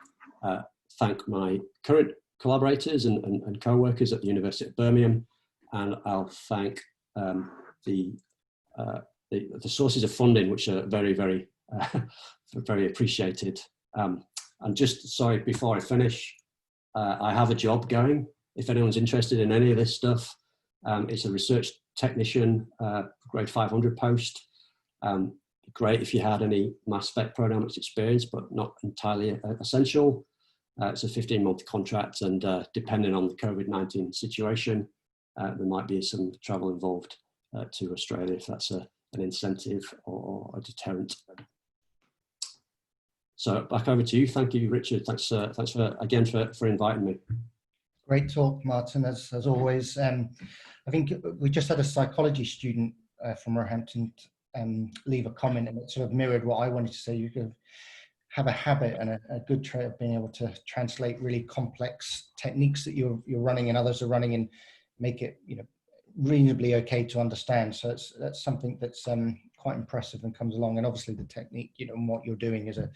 Thank my current collaborators and co-workers at the University of Birmingham, and I'll thank the sources of funding, which are very, very, very appreciated. And just, sorry, before I finish, I have a job going. If anyone's interested in any of this stuff, it's a research technician, grade 500 post. Great if you had any mass spec proteomics experience, but not entirely essential. It's a 15-month contract, and depending on the COVID-19 situation, there might be some travel involved to Australia if that's an incentive or a deterrent. So back over to you. Thank you, Richard. Thanks for again for inviting me. Great talk, Martin, as always. I think we just had a psychology student from Roehampton leave a comment, and it sort of mirrored what I wanted to say. You could have a habit and a good trait of being able to translate really complex techniques that you're running and others are running, and make it, you know, reasonably okay to understand. So that's something that's quite impressive and comes along. And obviously the technique, you know, and what you're doing is a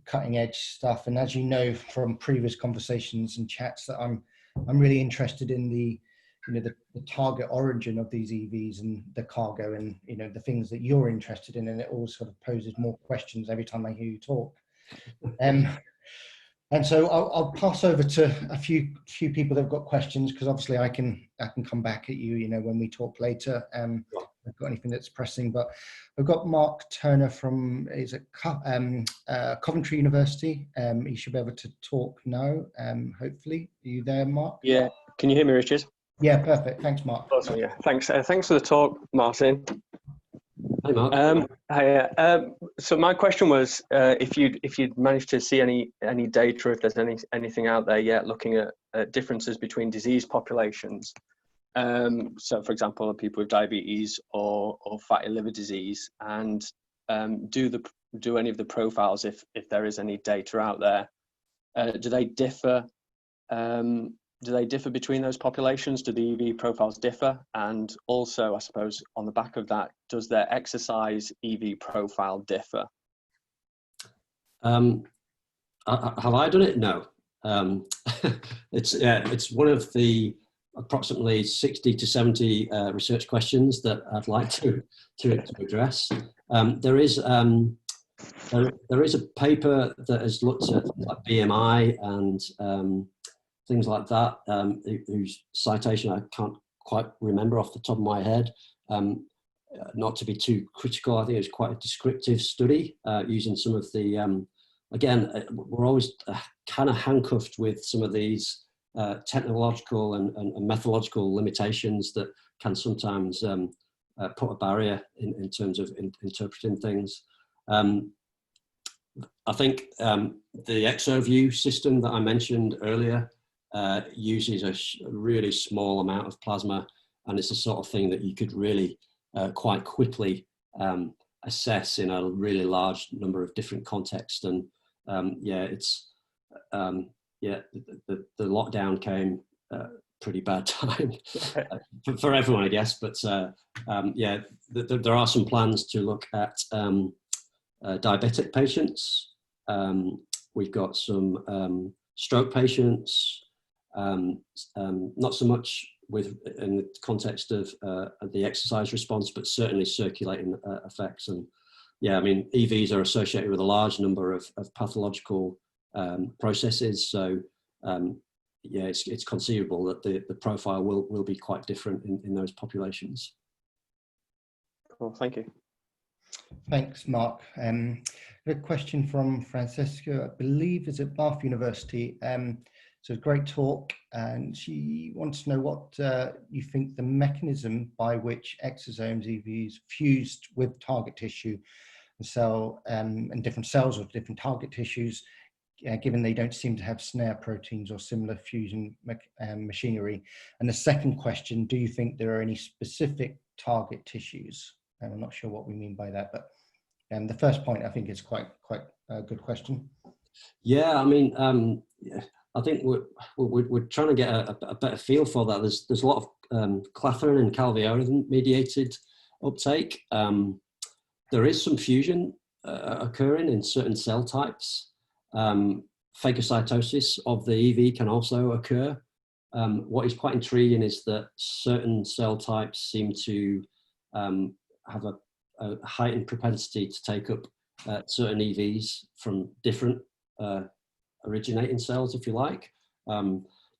cutting edge stuff. And as you know from previous conversations and chats, that I'm really interested in the, you know, the target origin of these EVs and the cargo, and, you know, the things that you're interested in, and it all sort of poses more questions every time I hear you talk. And so I'll pass over to a few people that have got questions, because obviously I can come back at you, you know, when we talk later. If I've got anything that's pressing, but I've got Mark Turner from Coventry University. He should be able to talk now, hopefully. Are you there, Mark? Yeah. Can you hear me, Richard? Yeah, perfect. Thanks, Mark. Awesome. Yeah. Thanks. Thanks for the talk, Martin. Hi, Mark. Hi. So my question was, if you'd managed to see any data, if there's anything out there yet looking at differences between disease populations. So, for example, people with diabetes or fatty liver disease, and do any of the profiles, if there is any data out there, do they differ? Do they differ between those populations? Do the EV profiles differ? And also, I suppose, on the back of that, does their exercise EV profile differ? Have I done it? No. It's one of the approximately 60 to 70 research questions that I'd like to address. There is a paper that has looked at like BMI and things like that, whose citation I can't quite remember off the top of my head. Not to be too critical, I think it's quite a descriptive study using some of the, again, we're always kind of handcuffed with some of these technological and methodological limitations that can sometimes put a barrier in terms of interpreting things. I think the XOView system that I mentioned earlier uses a really small amount of plasma, and it's the sort of thing that you could really quite quickly assess in a really large number of different contexts. And the lockdown came pretty bad time for everyone, I guess. But there are some plans to look at diabetic patients. We've got some stroke patients. Not so much in the context of the exercise response, but certainly circulating effects. And yeah, I mean, EVs are associated with a large number of pathological processes. So yeah, it's conceivable that the profile will be quite different in those populations. Cool, thank you. Thanks, Mark. A question from Francisco, I believe is at Bath University. So great talk, and she wants to know what you think the mechanism by which exosomes, EVs, fused with target tissue and different cells with different target tissues, given they don't seem to have snare proteins or similar fusion machinery. And the second question, do you think there are any specific target tissues? And I'm not sure what we mean by that, but the first point I think is quite a good question. Yeah, I mean, I think we're trying to get a better feel for that. There's a lot of clathrin and calveolin mediated uptake. There is some fusion occurring in certain cell types. Phagocytosis of the EV can also occur. What is quite intriguing is that certain cell types seem to have a heightened propensity to take up certain EVs from different originating cells, if you like.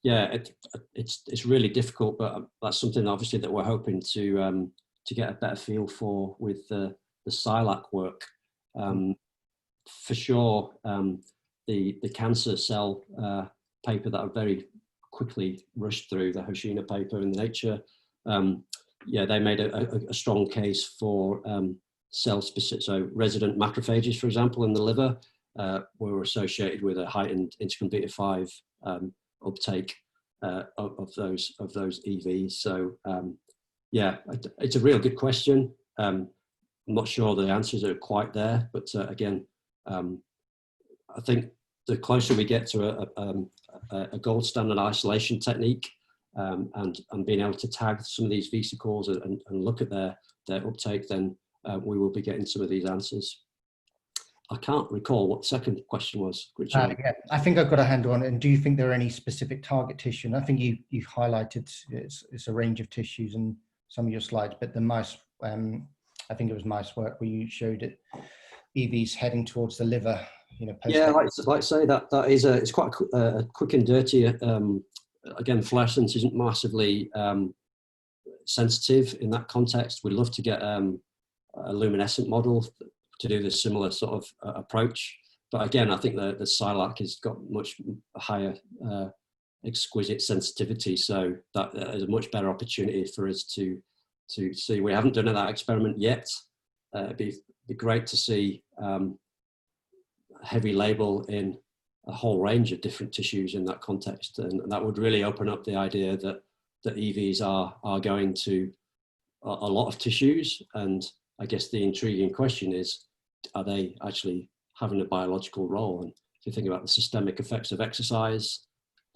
Yeah, it's really difficult, but that's something obviously that we're hoping to get a better feel for with the SILAC work. For sure, the cancer cell paper that I very quickly rushed through, the Hoshina paper in Nature, yeah, they made a strong case for cell-specific, so resident macrophages, for example, in the liver, were associated with a heightened interleukin beta 5 uptake of those EVs. So yeah, it's a real good question. I'm not sure the answers are quite there, but again, I think the closer we get to a gold standard isolation technique and being able to tag some of these vesicles and look at their uptake, then we will be getting some of these answers. I can't recall what the second question was, Richard. Yeah, I think I've got a handle on it. And do you think there are any specific target tissue? And I think you've highlighted it's a range of tissues in some of your slides, but the mice, I think it was mice work where you showed it, EVs heading towards the liver. You know, yeah, like I say, that is it's quite a quick and dirty. Again, fluorescence isn't massively sensitive in that context. We'd love to get a luminescent model to do this similar sort of approach. But again, I think the SILAC has got much higher exquisite sensitivity, so that is a much better opportunity for us to see. We haven't done that experiment yet. It'd be great to see heavy label in a whole range of different tissues in that context, and that would really open up the idea that EVs are going to a lot of tissues. And I guess the intriguing question is, are they actually having a biological role? And if you think about the systemic effects of exercise,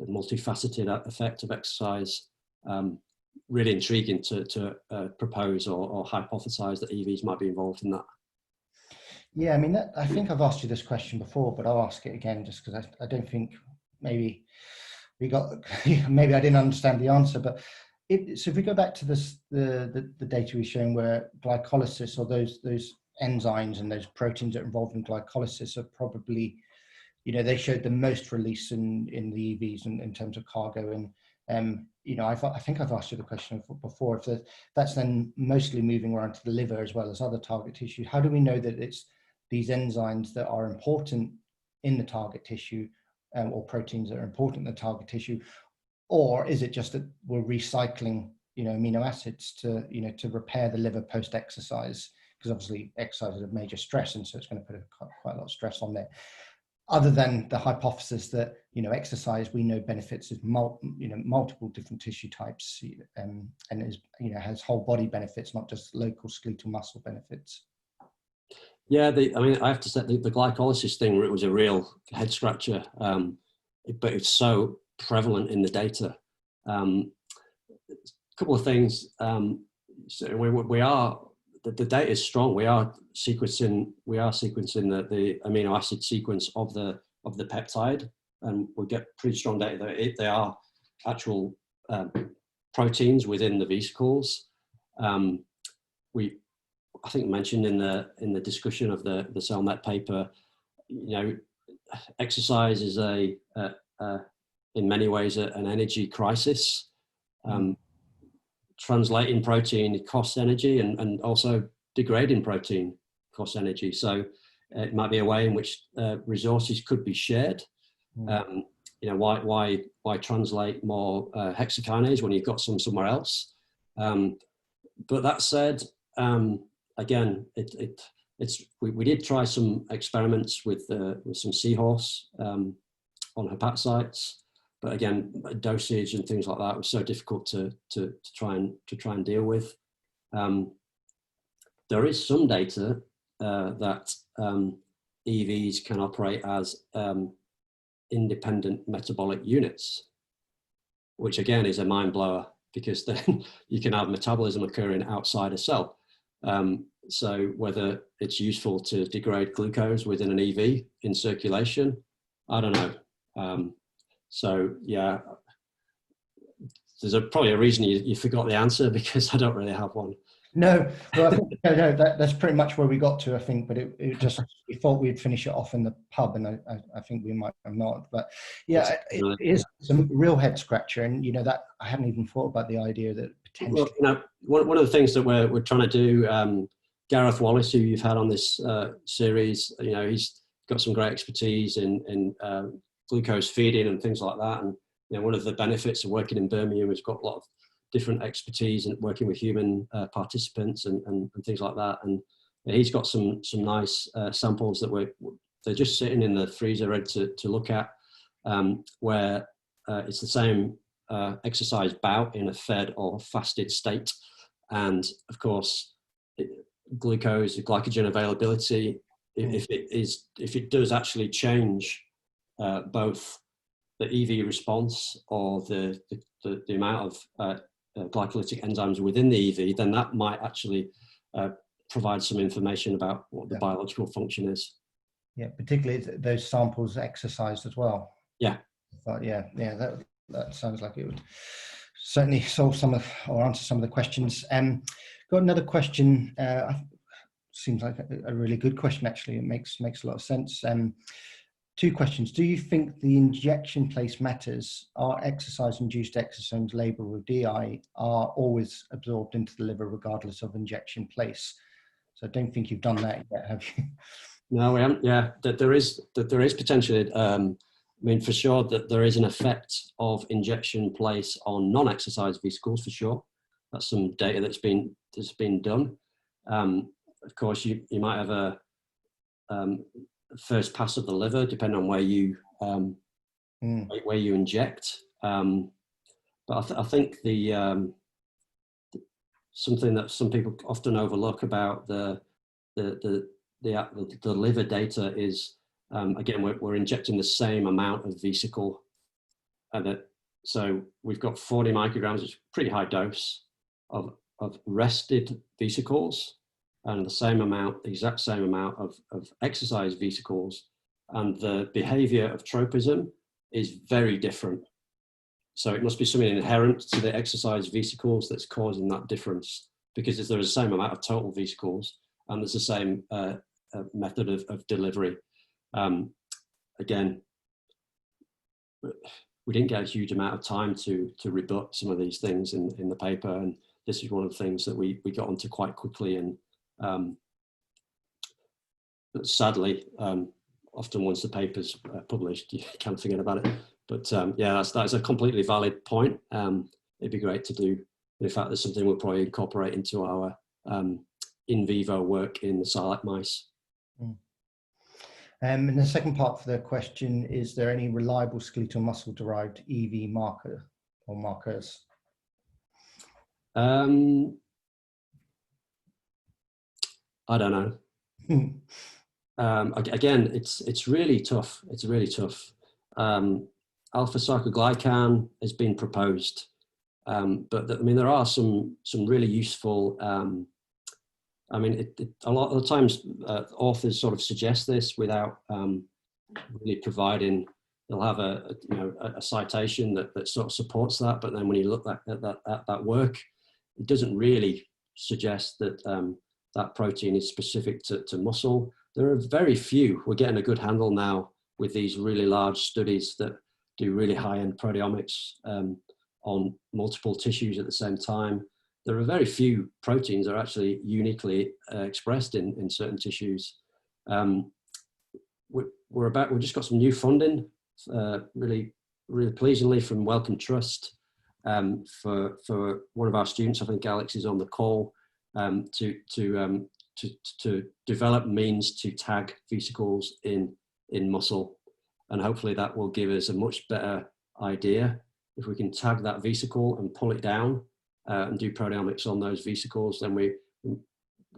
the multifaceted effect of exercise, really intriguing to propose or hypothesize that EVs might be involved in that. Yeah, I mean, I think I've asked you this question before, but I'll ask it again just because I don't think maybe maybe I didn't understand the answer. But so if we go back to this, the data we've shown where glycolysis, or those enzymes and those proteins that are involved in glycolysis are probably, you know, they showed the most release in the EVs in terms of cargo. And you know, I think I've asked you the question before, if that's then mostly moving around to the liver as well as other target tissue. How do we know that it's these enzymes that are important in the target tissue, or proteins that are important in the target tissue? Or is it just that we're recycling, you know, amino acids to, you know, to repair the liver post-exercise? Because obviously exercise is a major stress, and so it's going to put quite a lot of stress on there. Other than the hypothesis that, you know, exercise, we know benefits of multiple different tissue types, and is, you know, has whole body benefits, not just local skeletal muscle benefits. Yeah, I mean, I have to say the glycolysis thing, it was a real head scratcher, but it's so prevalent in the data. A couple of things. So we are, the data is strong. We are sequencing the amino acid sequence of the peptide, and we get pretty strong data that they are actual proteins within the vesicles. I think mentioned in the discussion of the CellMet paper, you know, exercise is in many ways an energy crisis. Translating protein costs energy, and also degrading protein costs energy. So it might be a way in which resources could be shared. you know, why translate more hexakinase when you've got some somewhere else? But that said, again, we did try some experiments with some seahorse on hepatocytes, but again, dosage and things like that was so difficult to try and deal with. There is some data that EVs can operate as independent metabolic units, which again is a mind blower, because then you can have metabolism occurring outside a cell. So whether it's useful to degrade glucose within an EV in circulation, I don't know. So yeah, there's probably a reason you forgot the answer, because I don't really have one. No, well, I think, no, that's pretty much where we got to, I think, but it just, we thought we'd finish it off in the pub, and I think we might have not, but yeah, it is some real head scratcher, and you know, that I hadn't even thought about the idea that potentially. Well, you know, one of the things that we're trying to do, Gareth Wallace, who you've had on this series, you know, he's got some great expertise in glucose feeding and things like that, and you know, one of the benefits of working in Birmingham is got a lot of different expertise in working with human participants and things like that. And he's got some nice samples that they're just sitting in the freezer ready to look at, where it's the same exercise bout in a fed or fasted state. And of course, glucose, glycogen availability, if it does actually change both the EV response or the amount of glycolytic enzymes within the EV, then that might actually provide some information about what the biological function is. Yeah, particularly those samples exercised as well. Yeah. But yeah, that sounds like it would certainly solve some of, or answer some of the questions. Got another question. Seems like a really good question, actually. It makes a lot of sense. Two questions. Do you think the injection place matters? Are exercise-induced exosomes labeled with DI are always absorbed into the liver regardless of injection place? So I don't think you've done that yet, have you? No, we haven't. Yeah, that there is potentially. I mean, for sure that there is an effect of injection place on non-exercise vesicles, for sure. That's some data that's been done. Of course, you might have a first pass of the liver, depending on where you inject. But I think something that some people often overlook about the liver data is, again, we're injecting the same amount of vesicle, so we've got 40 micrograms, which is a pretty high dose of rested vesicles, and the exact same amount of exercise vesicles, and the behavior of tropism is very different. So it must be something inherent to the exercise vesicles that's causing that difference, because there's the same amount of total vesicles and there's the same method of delivery. Again, we didn't get a huge amount of time to rebut some of these things in the paper, and this is one of the things that we got onto quite quickly. And but sadly, often once the paper's published, you kind of forget about it. But yeah, that's a completely valid point. It'd be great to do. In fact, there's something we'll probably incorporate into our in vivo work in the SILAC mice. And the second part for the question, is there any reliable skeletal muscle derived EV marker or markers? I don't know. Again, it's really tough. It's really tough. Alpha sarcoglycan has been proposed, but I mean, there are some really useful. I mean, a lot of the times authors sort of suggest this without really providing. They'll have a citation that sort of supports that, but then when you look at that work, it doesn't really suggest that that protein is specific to muscle. There are very few. We're getting a good handle now with these really large studies that do really high-end proteomics on multiple tissues at the same time. There are very few proteins that are actually uniquely expressed in certain tissues. We've just got some new funding, really really pleasingly from Wellcome Trust for one of our students, I think Alex is on the call, to develop means to tag vesicles in muscle. And hopefully that will give us a much better idea. If we can tag that vesicle and pull it down and do proteomics on those vesicles, then we'll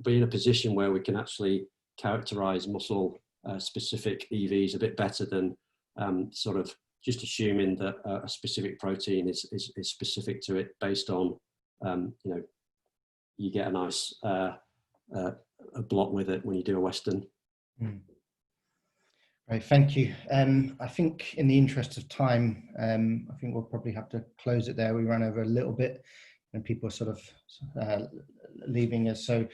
be in a position where we can actually characterize muscle specific EVs a bit better than sort of just assuming that a specific protein is specific to it based on, you know, you get a nice a blot with it when you do a Western. Right, thank you. I think in the interest of time, I think we'll probably have to close it there. We ran over a little bit and people are sort of leaving us. So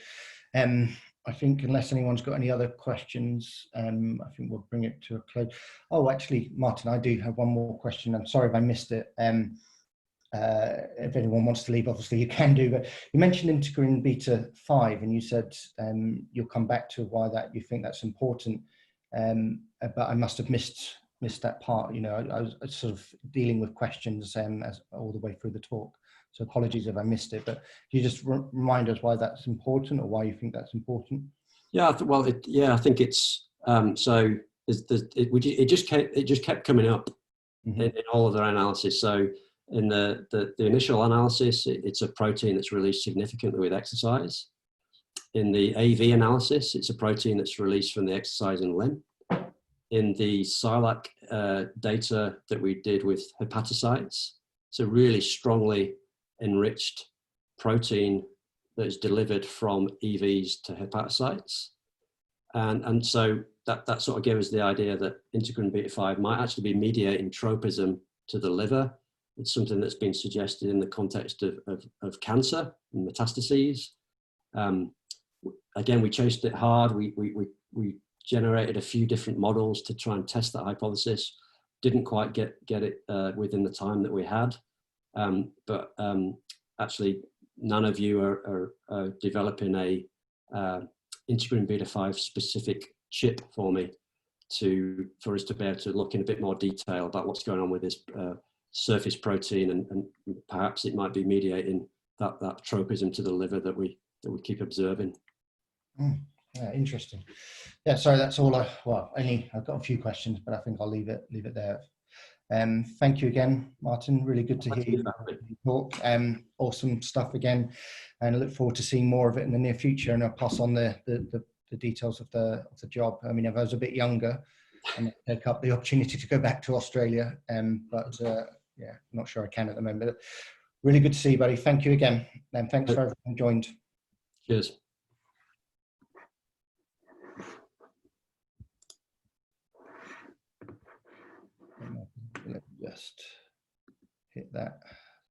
I think unless anyone's got any other questions, I think we'll bring it to a close. Oh, actually, Martin, I do have one more question. I'm sorry if I missed it. If anyone wants to leave, obviously you can do, but you mentioned integrin beta 5 and you said you'll come back to why that you think that's important. But I must have missed that part. You know, I was sort of dealing with questions as all the way through the talk. So apologies if I missed it, but can you just remind us why that's important or why you think that's important? Yeah, I think it's so it just kept coming up in all of their analysis. So in the initial analysis, it's a protein that's released significantly with exercise. In the AV analysis, it's a protein that's released from the exercising limb. In the SILAC data that we did with hepatocytes, it's a really strongly enriched protein that is delivered from EVs to hepatocytes. And so that sort of gave us the idea that integrin beta 5 might actually be mediating tropism to the liver. It's something that's been suggested in the context of cancer and metastases. Again, we chased it hard. We generated a few different models to try and test that hypothesis. Didn't quite get it within the time that we had. But actually, Nanoview are developing a integrin beta 5 specific chip for me for us to be able to look in a bit more detail about what's going on with this surface protein, and perhaps it might be mediating that tropism to the liver that we keep observing. Yeah, interesting. Yeah, sorry, that's all. I've got a few questions, but I think I'll leave it there. Thank you again, Martin. Really good to hear you talk. Awesome stuff again, and I look forward to seeing more of it in the near future. And I'll pass on the details of the job. I mean, if I was a bit younger, I might take up the opportunity to go back to Australia. But yeah, not sure I can at the moment. But really good to see you, buddy. Thank you again, and thanks for everyone who joined. Cheers. Let me just hit that.